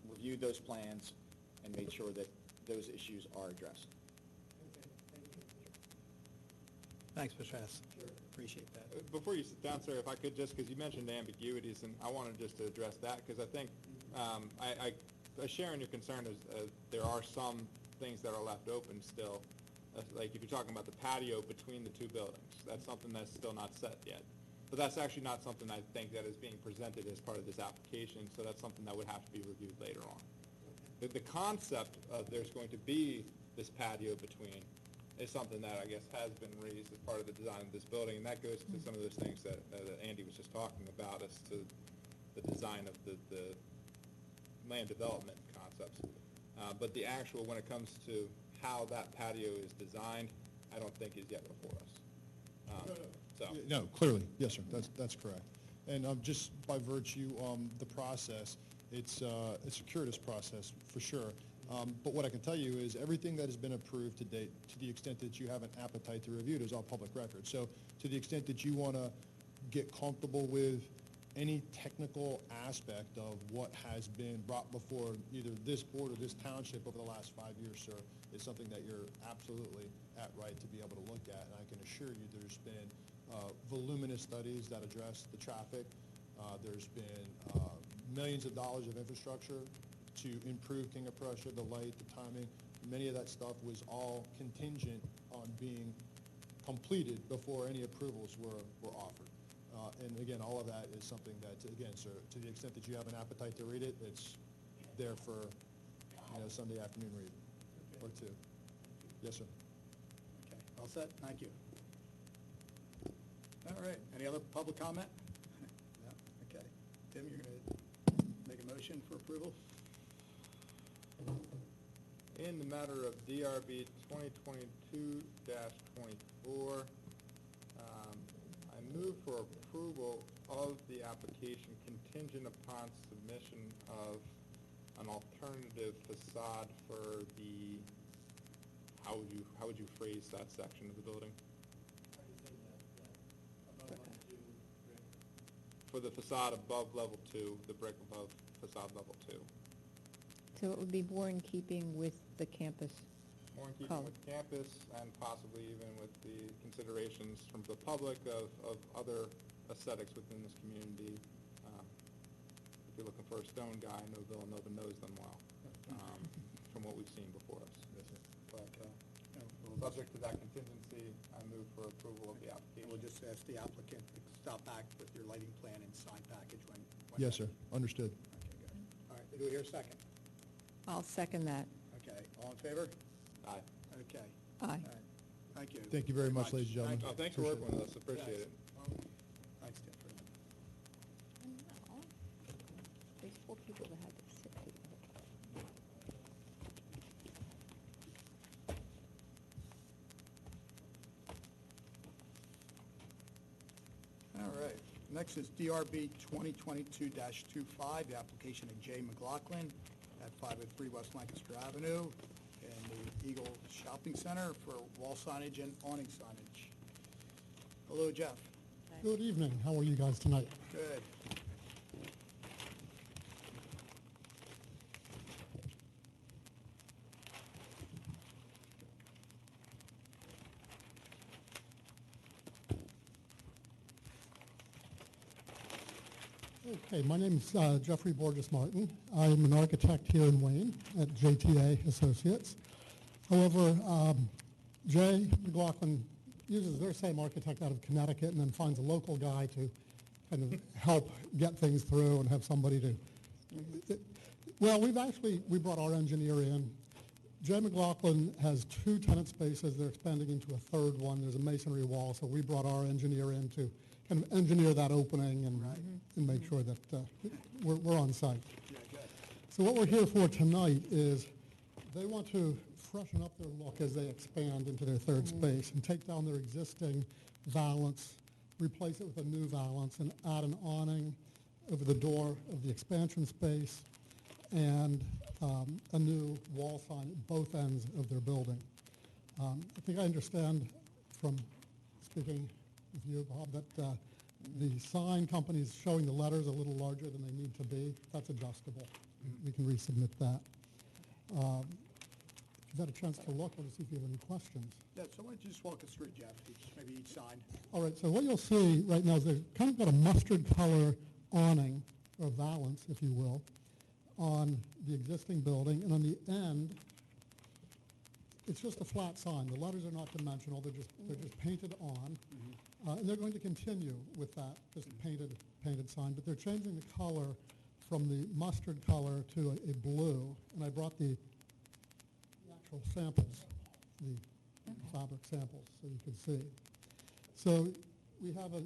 reviewed those plans and made sure that those issues are addressed. Thanks, Mr. Hess. Sure. Appreciate that. Before you sit down, sir, if I could just, because you mentioned ambiguities, and I wanted just to address that, because I think, I share in your concern as there are some things that are left open still. Like if you're talking about the patio between the two buildings, that's something that's still not set yet. But that's actually not something I think that is being presented as part of this application, so that's something that would have to be reviewed later on. The concept of there's going to be this patio between is something that I guess has been raised as part of the design of this building, and that goes to some of those things that Andy was just talking about as to the design of the land development concepts. But the actual, when it comes to how that patio is designed, I don't think is yet before us. So. No, clearly, yes, sir, that's correct. And just by virtue, the process, it's a circuitous process, for sure. But what I can tell you is everything that has been approved to date, to the extent that you have an appetite to review it, is all public record. So to the extent that you want to get comfortable with any technical aspect of what has been brought before either this board or this township over the last 5 years, sir, is something that you're absolutely at right to be able to look at. And I can assure you there's been voluminous studies that address the traffic. There's been millions of dollars of infrastructure to improve King of Prussia, the light, the timing. Many of that stuff was all contingent on being completed before any approvals were offered. And again, all of that is something that, again, sir, to the extent that you have an appetite to read it, it's there for, Sunday afternoon read or two. Yes, sir. Okay, all set? Thank you. All right, any other public comment? No? Okay. Tim, you're going to make a motion for approval? In the matter of DRB 2022-24, I move for approval of the application contingent upon submission of an alternative facade for the, how would you phrase that section of the building? For the facade above level 2, the brick above facade level 2. So it would be more in keeping with the campus More in keeping color. with campus and possibly even with the considerations from the public of other aesthetics within this community. If you're looking for a stone guy, I know Villanova knows them well, from what we've seen before us. But subject to that contingency, I move for approval of the application. We'll just ask the applicant to stop back with your lighting plan and sign package when Yes, sir, understood. Okay, good. All right, do we hear a second? I'll second that. Okay, all in favor? Aye. Okay. Aye. All right. Thank you. Thank you very much, ladies and gentlemen. Thank you. Thanks for working with us, appreciate it. Thanks, Tim, for that. Wow. There's 4 people that had to sit together. All right, next is DRB 2022-25, the application of J. Mclaughlin at 503 West Lancaster Avenue in the Eagle Shopping Center for wall signage and awning signage. Hello, Jeff. Good evening. How are you guys tonight? Good. Okay, my name is Jeffrey Borges Martin. I'm an architect here in Wayne at JTA Associates. However, Jay McLaughlin uses their same architect out of Connecticut and then finds a local guy to kind of help get things through and have somebody to... Well, we brought our engineer in. Jay McLaughlin has 2 tenant spaces. They're expanding into a 3rd one. There's a masonry wall, so we brought our engineer in to kind of engineer that opening and make sure that we're on site. Yeah, good. So what we're here for tonight is they want to freshen up their look as they expand into their 3rd space and take down their existing valance, replace it with a new valance, and add an awning over the door of the expansion space and a new wall sign at both ends of their building. I think I understand from speaking with you, Bob, that the sign company is showing the letters a little larger than they need to be. That's adjustable. We can resubmit that. If you've had a chance to look, let us see if you have any questions. Yeah, so why don't you just walk us through, Jeff, maybe each sign? All right, so what you'll see right now is they've kind of got a mustard color awning, or valance, if you will, on the existing building, and on the end, it's just a flat sign. The letters are not dimensional, they're just painted on, and they're going to continue with that, just painted sign, but they're changing the color from the mustard color to a blue, and I brought the actual samples, the fabric samples, so you can see. So we have a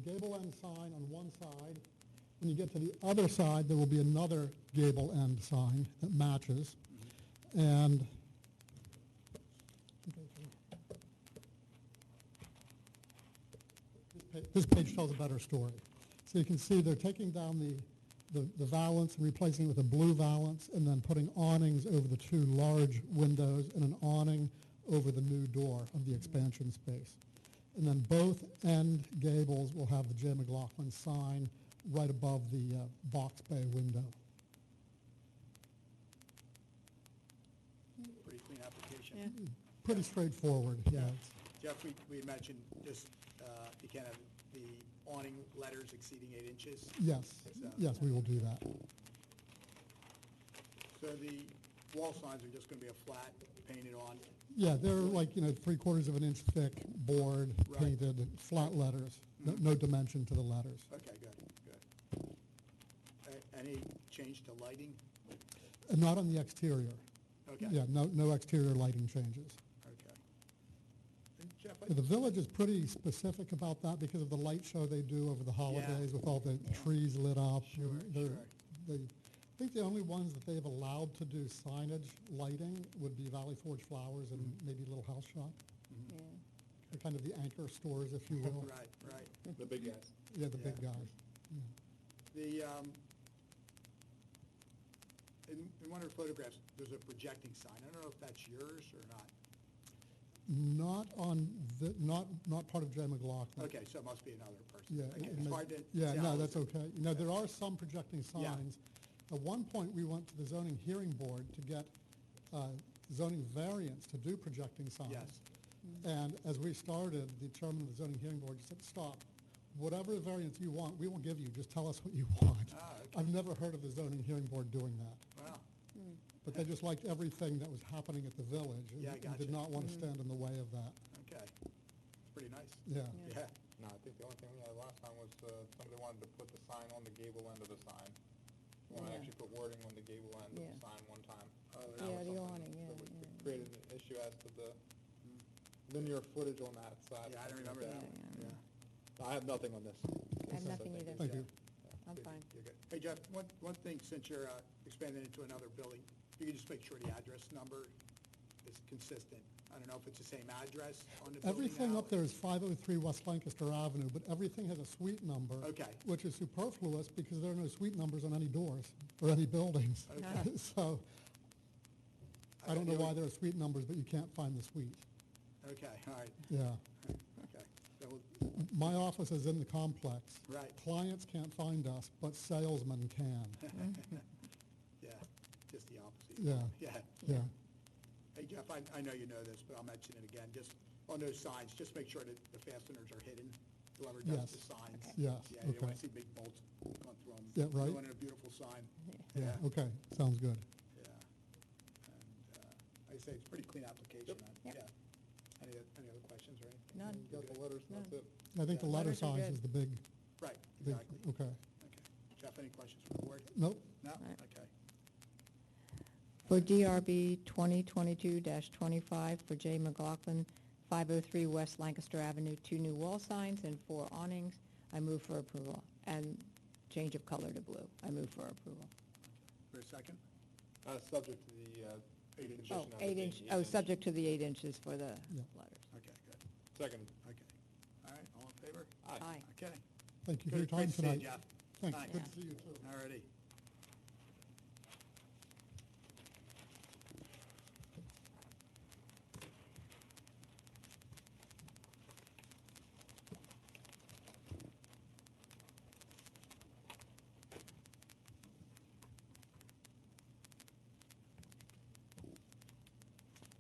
gable end sign on one side. When you get to the other side, there will be another gable end sign that matches. And this page tells a better story. So you can see they're taking down the valance and replacing it with a blue valance, and then putting awnings over the 2 large windows and an awning over the new door of the expansion space. And then both end gables will have the J. McLaughlin sign right above the box bay window. Pretty clean application. Yeah. Pretty straightforward, yeah. Jeff, we mentioned just, you can't have the awning letters exceeding 8 inches. Yes, So- yes, we will do that. So the wall signs are just going to be a flat, painted on? Yeah, they're like, 3/4 of an inch thick, board, Right. painted, flat letters, no dimension to the letters. Okay, good. Any change to lighting? And not on the exterior. Okay. Yeah, no exterior lighting changes. Okay. And Jeff, The village is pretty specific about that because of the light show they do over the holidays with all the trees lit up. Sure, I think the only ones that they've allowed to do signage lighting would be Valley Forge Flowers and maybe Little House Shop. Yeah. They're kind of the anchor stores, if you will. right. The big guys. Yeah, the big Yeah. guys. Yeah. In one of the photographs, there's a projecting sign. I don't know if that's yours or not. Not on not part of J. McLaughlin. Okay, so it must be another person. Yeah, Okay, it it's may- hard to yeah, tell, no, is that's it? okay. There are some projecting signs. At one point, we went to the zoning hearing board to get zoning variance to do projecting signs. Yes. And as we started, the chairman of the zoning hearing board said, stop. Whatever variance you want, we will give you. Just tell us what you want. Ah, okay. I've never heard of the zoning hearing board doing that. Wow. But they just liked everything that was happening at the village and Yeah, I and gotcha. did not want to stand in the way of that. Okay. It's pretty nice. Yeah. Yeah. No, I think the only thing we had last time was somebody wanted to put the sign on the gable end of the sign. Want to Yeah. actually put wording on the gable end of Yeah. the sign one time. Oh, That Yeah, was the something awning, yeah, that would yeah. created an issue as to the linear footage on that side. Yeah, I don't something remember like that. Yeah, Yeah. I have nothing on this. I have So nothing either. Thank you. I'm fine. You're good. Hey, Jeff, one thing, since you're expanding into another building, if you could just make sure the address number is consistent. I don't know if it's the same address on the building Everything now. up there is 503 West Lancaster Avenue, but everything has a suite number. Okay. Which is superfluous because there are no suite numbers on any doors or any buildings. Okay. So I don't know why there are suite numbers, but you can't find the suite. Okay, all right, Yeah. okay. So we'll- My office is in the complex. Right. Clients can't find us, but salesmen can. Yeah, just the opposite. Yeah. Yeah. Yeah. Hey, Jeff, I know you know this, but I'll mention it again. Just on those signs, just make sure that the fasteners are hidden, whoever does Yes. the signs. Yes, Yeah, you don't want okay. to see big bolts going through them. Yeah, right. Doing a beautiful sign. Yeah, okay, sounds good. Yeah. And, like I say, it's a pretty clean application. Yep. Yeah. Any other questions or anything? None. You got the letters, and that's it. I think the Yeah. letter Letters are size good. is the big, Right, big, exactly. okay. Okay. Jeff, any questions from the board? Nope, No? Right. Okay. For DRB 2022-25 for J. Mclaughlin, 503 West Lancaster Avenue, 2 new wall signs and 4 awnings, I move for approval. And change of color to blue, I move for approval. For a second? Subject to the 8-inch. condition Oh, of it 8 being inch, 8 oh, inch. subject to the 8 inches for the Yeah. letters. Okay, good. Second. Okay. All right, all in favor? Aye. Okay. thank you for your Good time to see you, tonight. Jeff. Thanks, Thanks. good Yeah. to see you too. All righty.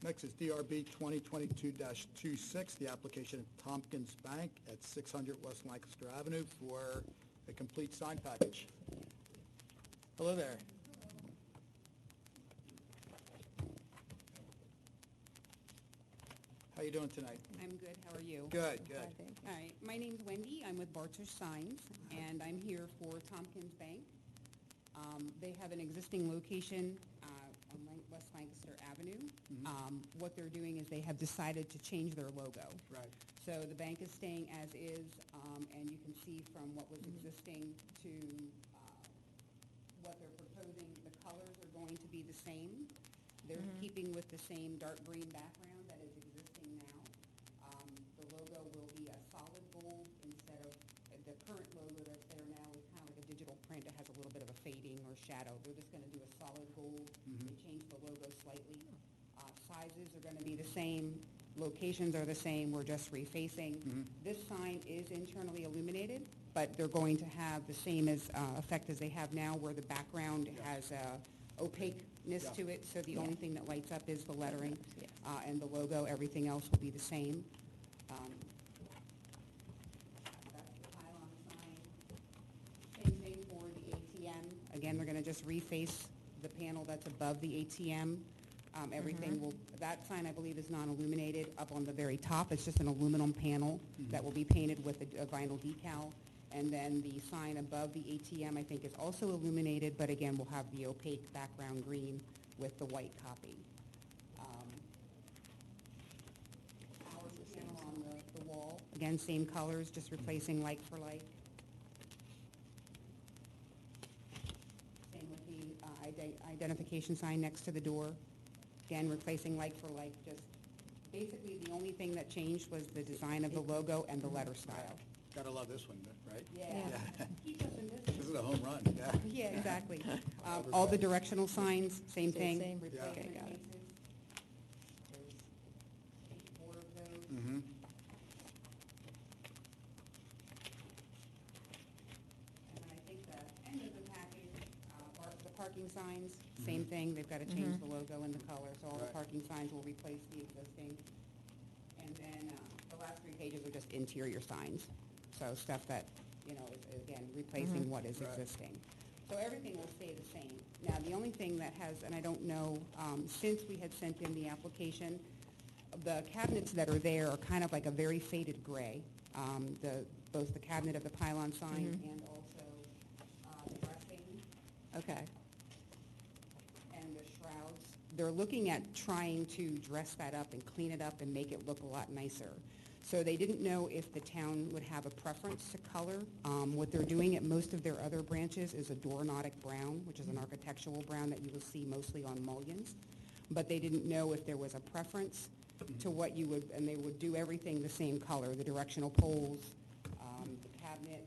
Next is DRB 2022-26, the application of Tompkins Bank at 600 West Lancaster Avenue for a complete sign package. Hello there. How you doing tonight? I'm good, how are you? Good, good. Fine, thank you. All right, my name's Wendy, I'm with Barter Signs, and I'm here for Tompkins Bank. They have an existing location on West Lancaster Avenue. What they're doing is they have decided to change their logo. Right. So the bank is staying as is, and you can see from what was existing to what they're proposing, the colors are going to be the same. They're keeping with the same dark green background that is existing now. The logo will be a solid gold instead of, the current logo that's there now is kind of like a digital print. It has a little bit of a fading or shadow. They're just gonna do a solid gold. They changed the logo slightly. Sizes are gonna be the same, locations are the same, we're just refacing. This sign is internally illuminated, but they're going to have the same effect as they have now, where the background has opaqueness to it, so the only thing that lights up is the lettering Yes. and the logo. Everything else will be the same. That's the pylon sign. Same thing for the ATM. Again, they're gonna just reface the panel that's above the ATM. Everything will, that sign, I believe, is non-illuminated up on the very top. It's just an aluminum panel that will be painted with a vinyl decal. And then the sign above the ATM, I think, is also illuminated, but again, will have the opaque background green with the white copy. Hours panel on the wall, again, same colors, just replacing like for like. Same with the identification sign next to the door. Again, replacing like for like, just basically the only thing that changed was the design of the logo and the letter style. Gotta love this one, right? Yeah. Keep us in This business. is a home run, yeah. Yeah, exactly. All the directional signs, same thing. Same. Replacement Okay, got it. cases. There's 4 of those. Mm-hmm. And then I think the end of the package, are the parking signs, same thing. They've got to change the logo and the color, so all the Right. parking signs will replace the existing. And then the last 3 pages are just interior signs. So stuff that, you know, is again, replacing what is Right. existing. So everything will stay the same. Now, the only thing that has, and I don't know, since we had sent in the application, the cabinets that are there are kind of like a very faded gray. Both the cabinet of the pylon sign and also the dressing Okay. And the shrouds, they're looking at trying to dress that up and clean it up and make it look a lot nicer. So they didn't know if the town would have a preference to color. What they're doing at most of their other branches is a Doornautic brown, which is an architectural brown that you will see mostly on mullions. But they didn't know if there was a preference to what you would, and they would do everything the same color, the directional poles, the cabinet.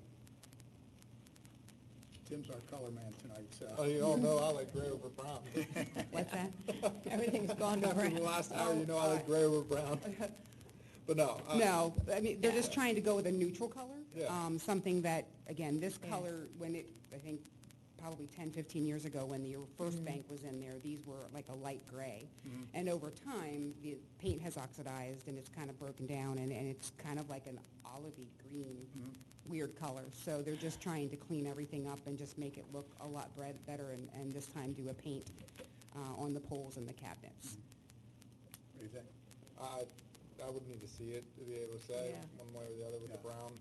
Tim's our color man tonight, so. Oh, you all know I like gray over brown. What's that? Everything's gone to After brown. the last hour, you know I like gray over brown. But no. No, I mean, they're just trying to go with a neutral color. Yeah. Something that, again, this Yeah. color, when it, I think, probably 10, 15 years ago, when the first bank was in there, these were like a light gray. And over time, the paint has oxidized and it's kind of broken down, and it's kind of like an olivey green, weird color. So they're just trying to clean everything up and just make it look a lot better, and this time do a paint on the poles and the cabinets. What do you think? I would need to see it to be able to say Yeah. one way or the other with the Yeah. brown.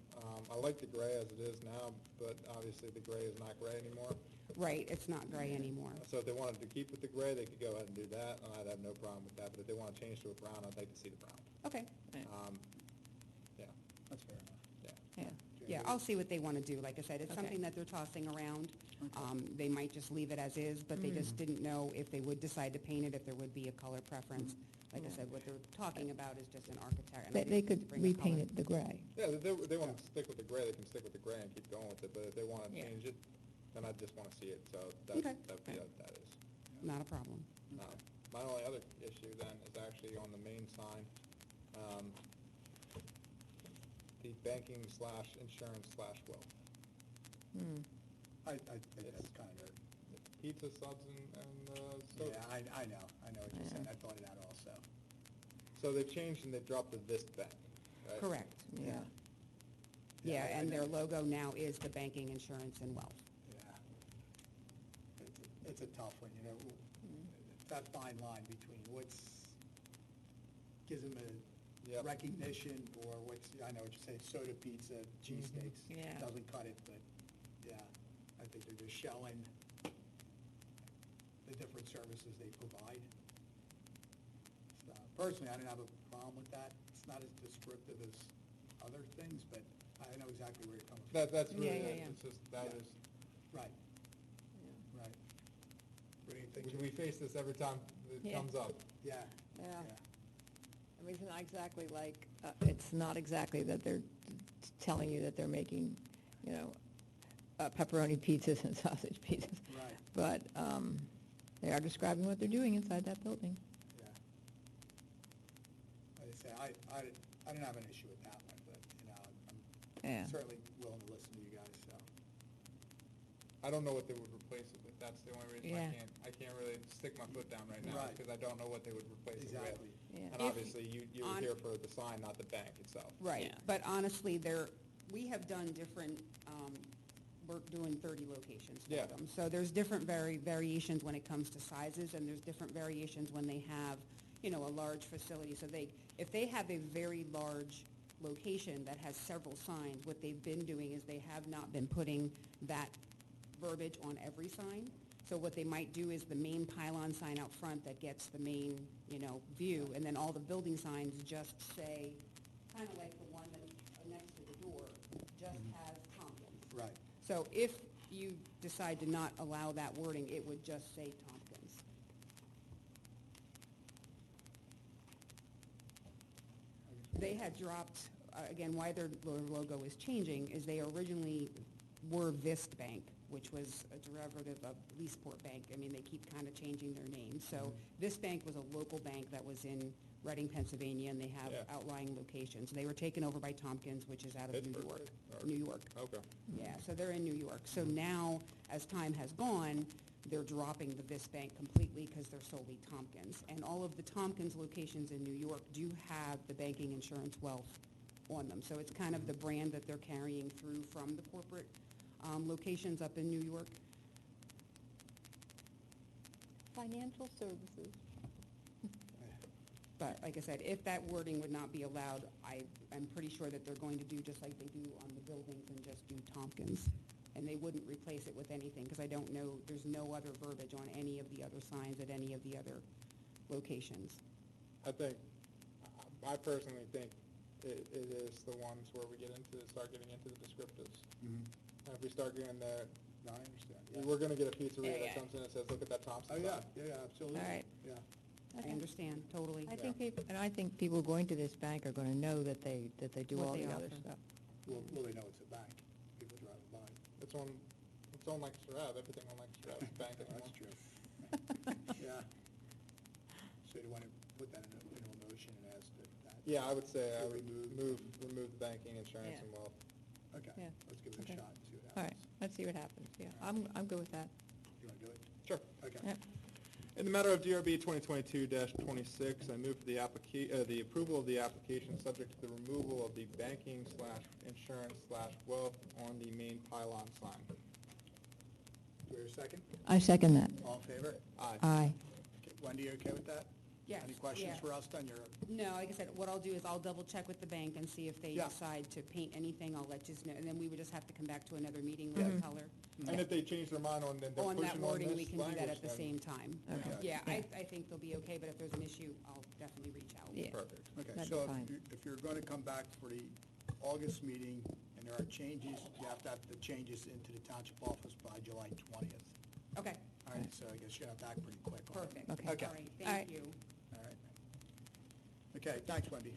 I like the gray as it is now, but obviously the gray is not gray anymore. Right, it's not gray anymore. So if they wanted to keep with the gray, they could go ahead and do that, and I'd have no problem with that. But if they want to change to a brown, I'd like to see the brown. Okay, Yeah, That's fair enough. yeah. Yeah. yeah, I'll see what they want to do. Like I said, it's Okay. something that they're tossing around. They might just leave it as is, but they just didn't know if they would decide to paint it, if there would be a color preference. Like I said, what they're talking about is just an architect. and I They think could bring a color. repaint it the gray. Yeah, if they want to stick with the gray, they can stick with the gray and keep going with it. But if they want to Yeah. change it, then I just want to see it. So Okay. that would be what that is. Not a problem. My only other issue then is actually on the main sign, the banking / insurance / wealth. I think that's kind of nerd. Pizza subs and soda. Yeah, I know what you're saying. I thought of that also. So they've changed and they've dropped the Vist bank, right? Correct. Yeah. Yeah, I and their know. logo now is the banking, insurance, and wealth. Yeah. It's a tough one, you know, that fine line between what's, gives them a Yep. recognition, or what's, I know what you're saying, soda, pizza, cheesesteaks. Yeah. Doesn't cut it, but, yeah, I think they're just showing the different services they provide. So, personally, I don't have a problem with that. It's not as descriptive as other things, but I know exactly where you're coming from. That's really Yeah, it. yeah. It's just, that Yeah. is, Right. Right. What do you think? we face this every time it Yeah. comes up. Yeah. Yeah. I mean, it's not exactly like, it's not exactly that they're telling you that they're making, you know, pepperoni pizzas and sausage pizzas. Right. But they are describing what they're doing inside that building. Yeah. Like I say, I don't have an issue with that one, but, you know, Yeah. I'm certainly willing to listen to you guys, so. I don't know what they would replace it with. That's the only reason Yeah. I can't really stick my foot down right now, Right. because I don't know what they would replace it with. Exactly. Yeah. And If- obviously, you were on- here for the sign, not the bank itself. Right, Yeah. but honestly, we have done different, we're doing 30 locations for Yeah. them. So there's different variations when it comes to sizes, and there's different variations when they have, you know, a large facility. So if they have a very large location that has several signs, what they've been doing is they have not been putting that verbiage on every sign. So what they might do is the main pylon sign out front that gets the main, you know, view, and then all the building signs just say, kind of like the one that's next to the door, just has Tompkins. Right. So if you decide to not allow that wording, it would just say Tompkins. They had dropped, again, why their logo is changing is they originally were Vist Bank, which was a derivative of Leesport Bank. I mean, they keep kind of changing their name. So Vist Bank was a local bank that was in Reading, Pennsylvania, and they have Yeah. outlying locations. They were taken over by Tompkins, which is out of New Pittsburgh, York. right? Or- New York. Okay. Yeah, so they're in New York. So now, as time has gone, they're dropping the Vist Bank completely because they're solely Tompkins. And all of the Tompkins locations in New York do have the banking, insurance, wealth on them. So it's kind of the brand that they're carrying through from the corporate locations up in New York. Financial services. But like I said, if that wording would not be allowed, I'm pretty sure that they're going to do just like they do on the buildings and just do Tompkins. and they wouldn't replace it with anything, because I don't know, there's no other verbiage on any of the other signs at any of the other locations. I personally think it is the ones where we start getting into the descriptives. Mhm. And if we start getting there, No, I understand. Yeah. we're gonna get a pizzeria Yeah, that yeah. comes in and says, look at that Thompson Oh, yeah, sign. yeah, absolutely. All right. Yeah. I understand, totally. I think I think people going to this bank are gonna know that they do What all they the other offer. stuff. Well, they know it's a bank. People driving by. It's on Lancaster Ave, everything on Lancaster Ave is bank anymore. That's true. Yeah. So you want to put that into a motion and ask that? Yeah, I would say I Be would removed. remove the banking, insurance, Yeah. and wealth. Okay, Yeah. let's give it Okay. a shot and see what All happens. right, let's see what happens, yeah. I'm good with that. You want to do it? Sure. Okay. Yep. In the matter of DRB 2022-26, I move for the approval of the application subject to the removal of the banking/insurance/wealth on the main pylon sign. Do we have a second? I second that. All in favor? Aye. Aye. Okay, Wendy, you okay with that? Yes, Any questions yeah. for us on your, No, like I said, what I'll do is I'll double check with the bank and see if they Yeah. decide to paint anything, I'll let you know, and then we would just have to come back to another meeting with the color. And if they change their mind on, then they're On pushing that on wording, this we can do that language, at the then- same time. Okay. Yeah, I think they'll be okay, but if there's an issue, I'll definitely reach out. Yeah. Perfect. okay, That'd so be fine. if you're going to come back for the August meeting and there are changes, you have to have the changes into the township office by July 20th. Okay, All right, so I guess you're going to have back pretty quick on it. perfect. Okay. Okay. All right, All right. thank you. All right. Okay, thanks, Wendy.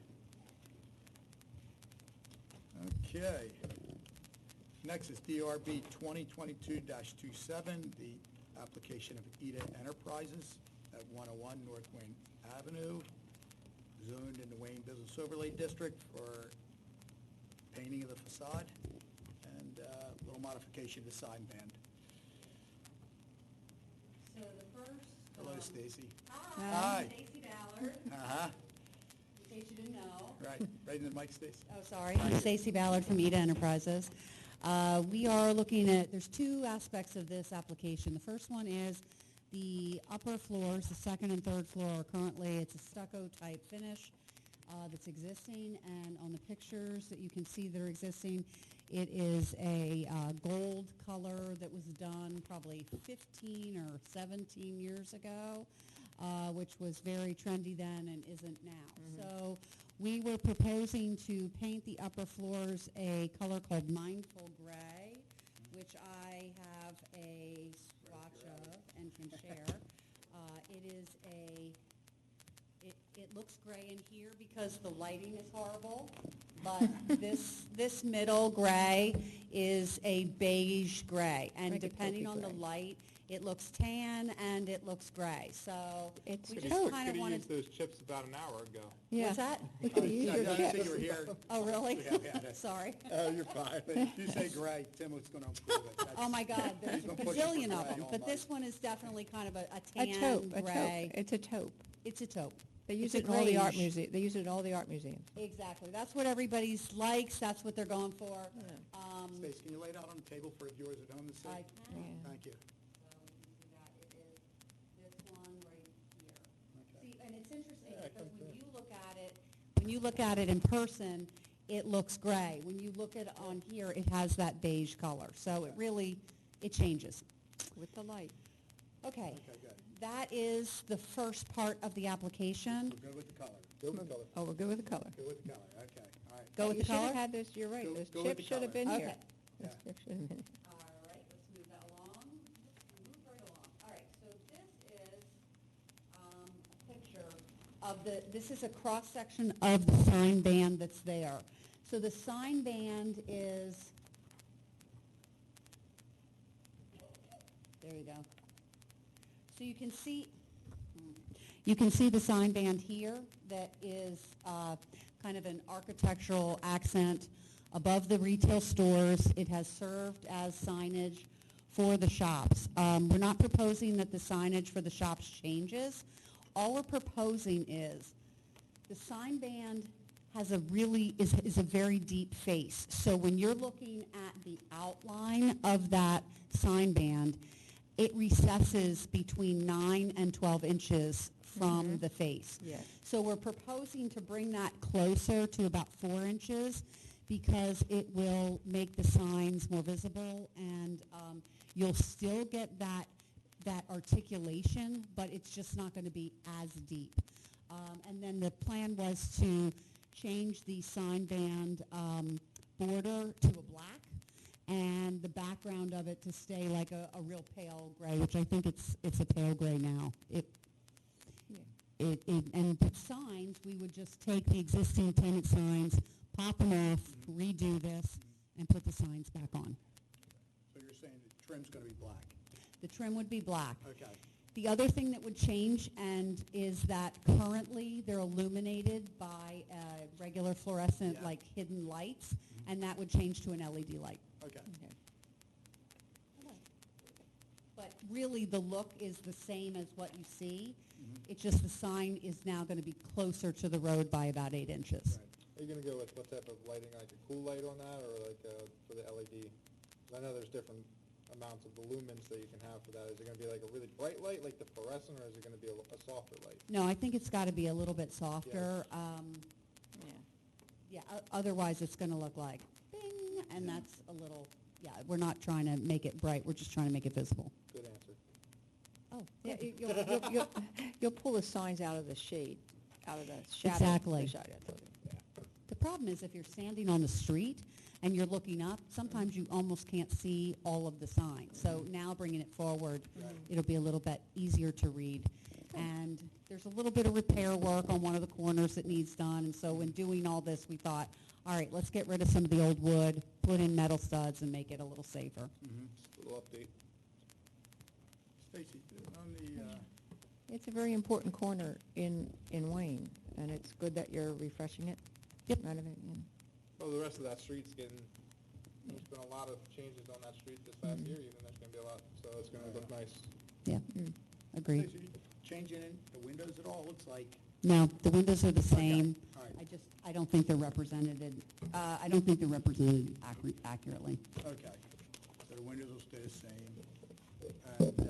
Okay. Next is DRB 2022-27, the application of Eda Enterprises at 101 North Wayne Avenue, zoned in the Wayne Business Overlay District for painting of the facade and a little modification of the sign band. So the first. Hello, Stacy. Hi, Hi. Stacy Ballard, Uh-huh, in case you didn't know. right, right in the mic, Stacy. Oh, sorry. I'm Stacy Ballard from Eda Enterprises. We are looking at, there's two aspects of this application. The first one is the upper floors, the second and third floor are currently, it's a stucco type finish that's existing, and on the pictures that you can see that are existing, it is a gold color that was done probably 15 or 17 years ago, which was very trendy then and isn't now. So we were proposing to paint the upper floors a color called Mindful Gray, which I have a swatch of and can share. It looks gray in here because the lighting is horrible, but this middle gray is a beige gray, and Like a depending taupey on the gray. light, it looks tan and it looks gray. So It's we a just taupe. kind of Could've wanted. used those chips about an hour ago. Yeah. What's that? We could've used I your didn't think chips. you were here. Oh, really? Yeah. Sorry. Oh, you're fine. You say gray, Tim was going to improve it. That's- Oh, my God, there's He's a been pushing for bazillion of gray them, all but this night. one is definitely kind of a A tan taupe, a gray. taupe. It's a taupe. It's a taupe. They use It's it a in all the art greige. museums. They use it in all the art museums. Exactly. That's what everybody's likes. That's what they're going for. Stace, can you lay it out on the table for the viewers at home to see? I can. Yeah. Thank you. So you see that it is this one right here. Okay. See, and it's interesting Yeah, because come when through. you look at it in person, it looks gray. When you look at it on here, it has that beige color. So it really, it changes. With the light. Okay. Okay, good. That is the first part of the application. We're good with the color. Good with the color. Oh, we're good with the color. Good with the color, okay, all right. Go with You the should have color? had this, you're right, Go- those go with chips the should have color. been Okay. here. Yeah. Those chips should have been. All right, let's move that along. Move right along. All right, so this is a picture of this is a cross-section of the sign band that's there. So the sign band is, there you go. So you can see the sign band here that is kind of an architectural accent above the retail stores. It has served as signage for the shops. We're not proposing that the signage for the shops changes. All we're proposing is the sign band has a really, is a very deep face. So when you're looking at the outline of that sign band, it recesses between 9 and 12 inches from the face. Yes. So we're proposing to bring that closer to about 4 inches because it will make the signs more visible, and you'll still get that articulation, but it's just not going to be as deep. And then the plan was to change the sign band border to a black, and the background of it to stay like a real pale gray, which I think it's a pale gray now. And the signs, we would just take the existing tenant signs, pop them off, redo this, and put the signs back on. So you're saying the trim's going to be black? The trim would be black. Okay. The other thing that would change and is that currently they're illuminated by regular fluorescent, Yeah. like hidden lights, and that would change to an LED light. Okay. But really, the look is the same as what you see. It's just the sign is now going to be closer to the road by about 8 inches. Are you gonna go with what type of lighting, like a cool light on that, or like for the LED? 'Cause I know there's different amounts of the lumens that you can have for that. Is it gonna be like a really bright light, like the fluorescent, or is it gonna be a softer light? No, I think it's got to be a little bit softer. Otherwise it's going to look like bing, and that's a little, we're not trying to make it bright, we're just trying to make it visible. Good answer. Oh, Yeah, you'll pull the signs out of the shade, out of the shadow. Exactly. The shadow, I told you. The problem is if you're standing on the street and you're looking up, sometimes you almost can't see all of the signs. So now bringing it forward, it'll be a little bit easier to read. And there's a little bit of repair work on one of the corners that needs done. And so in doing all this, we thought, all right, let's get rid of some of the old wood, put in metal studs, and make it a little safer. Just a little update. Stacy, on the, It's a very important corner in Wayne, and it's good that you're refreshing it. Yep. Renovating it. Well, the rest of that street's getting, there's been a lot of changes on that street this last year, even there's gonna be a lot, so it's gonna look nice. Yeah, agreed. Stacy, changing in the windows at all? Looks like, No, the windows are the same. all right. I don't think they're represented, accurately. Okay, so the windows will stay the same. And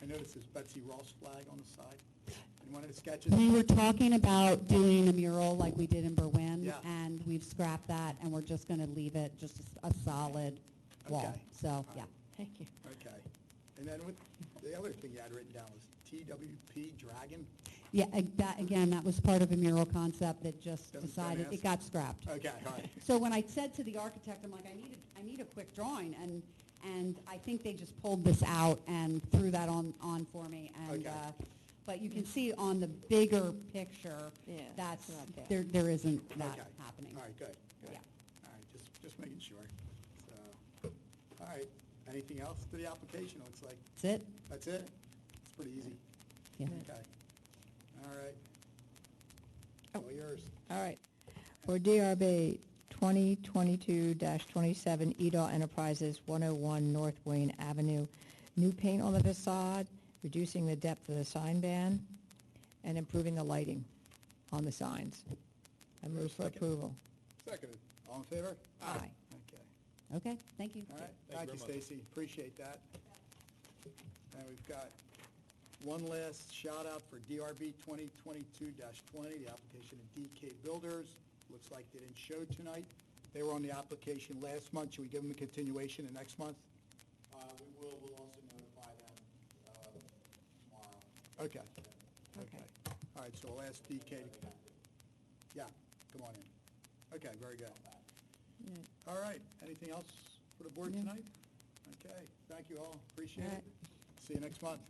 I noticed this Betsy Ross flag on the side in one of the sketches. We were talking about doing a mural like we did in Berwyn, Yeah. and we've scrapped that, and we're just going to leave it just a solid wall. Okay. So, All yeah. right. Thank you. Okay. And then with, the other thing you had written down was TWP Dragon? Yeah, that was part of a mural concept that just Don't decided, ask. it got scrapped. Okay, all right. So when I said to the architect, I'm like, I need a quick drawing, and I think they just pulled this out and threw that on for me, and, Okay. but you can see on the bigger picture, Yeah, that's, it's not bad. there isn't that Okay. happening. All right, good. Yeah. All right, just making sure. So, all right. Anything else to the application? Looks like That's it? that's it? It's pretty easy. Yeah. Okay. All right. Oh. All yours. All right. For DRB 2022-27 Edel Enterprises, 101 North Wayne Avenue, new paint on the facade, reducing the depth of the sign band, and improving the lighting on the signs. I move for Second. approval. Seconded. All in favor? Aye. Okay. Okay, thank you. All right. Thank Thank you you, very much. Stacy. Appreciate that. And we've got one last shout out for DRB 2022-20, the application of DK Builders. Looks like they didn't show tonight. They were on the application last month. Should we give them a continuation the next month? We will, we'll also notify them, tomorrow. Okay. Okay. All right, so we'll ask DK to, yeah, come on in. Okay, very good. All right, anything else for the board No. tonight? Okay, thank you all, appreciate All it. right. See you next month.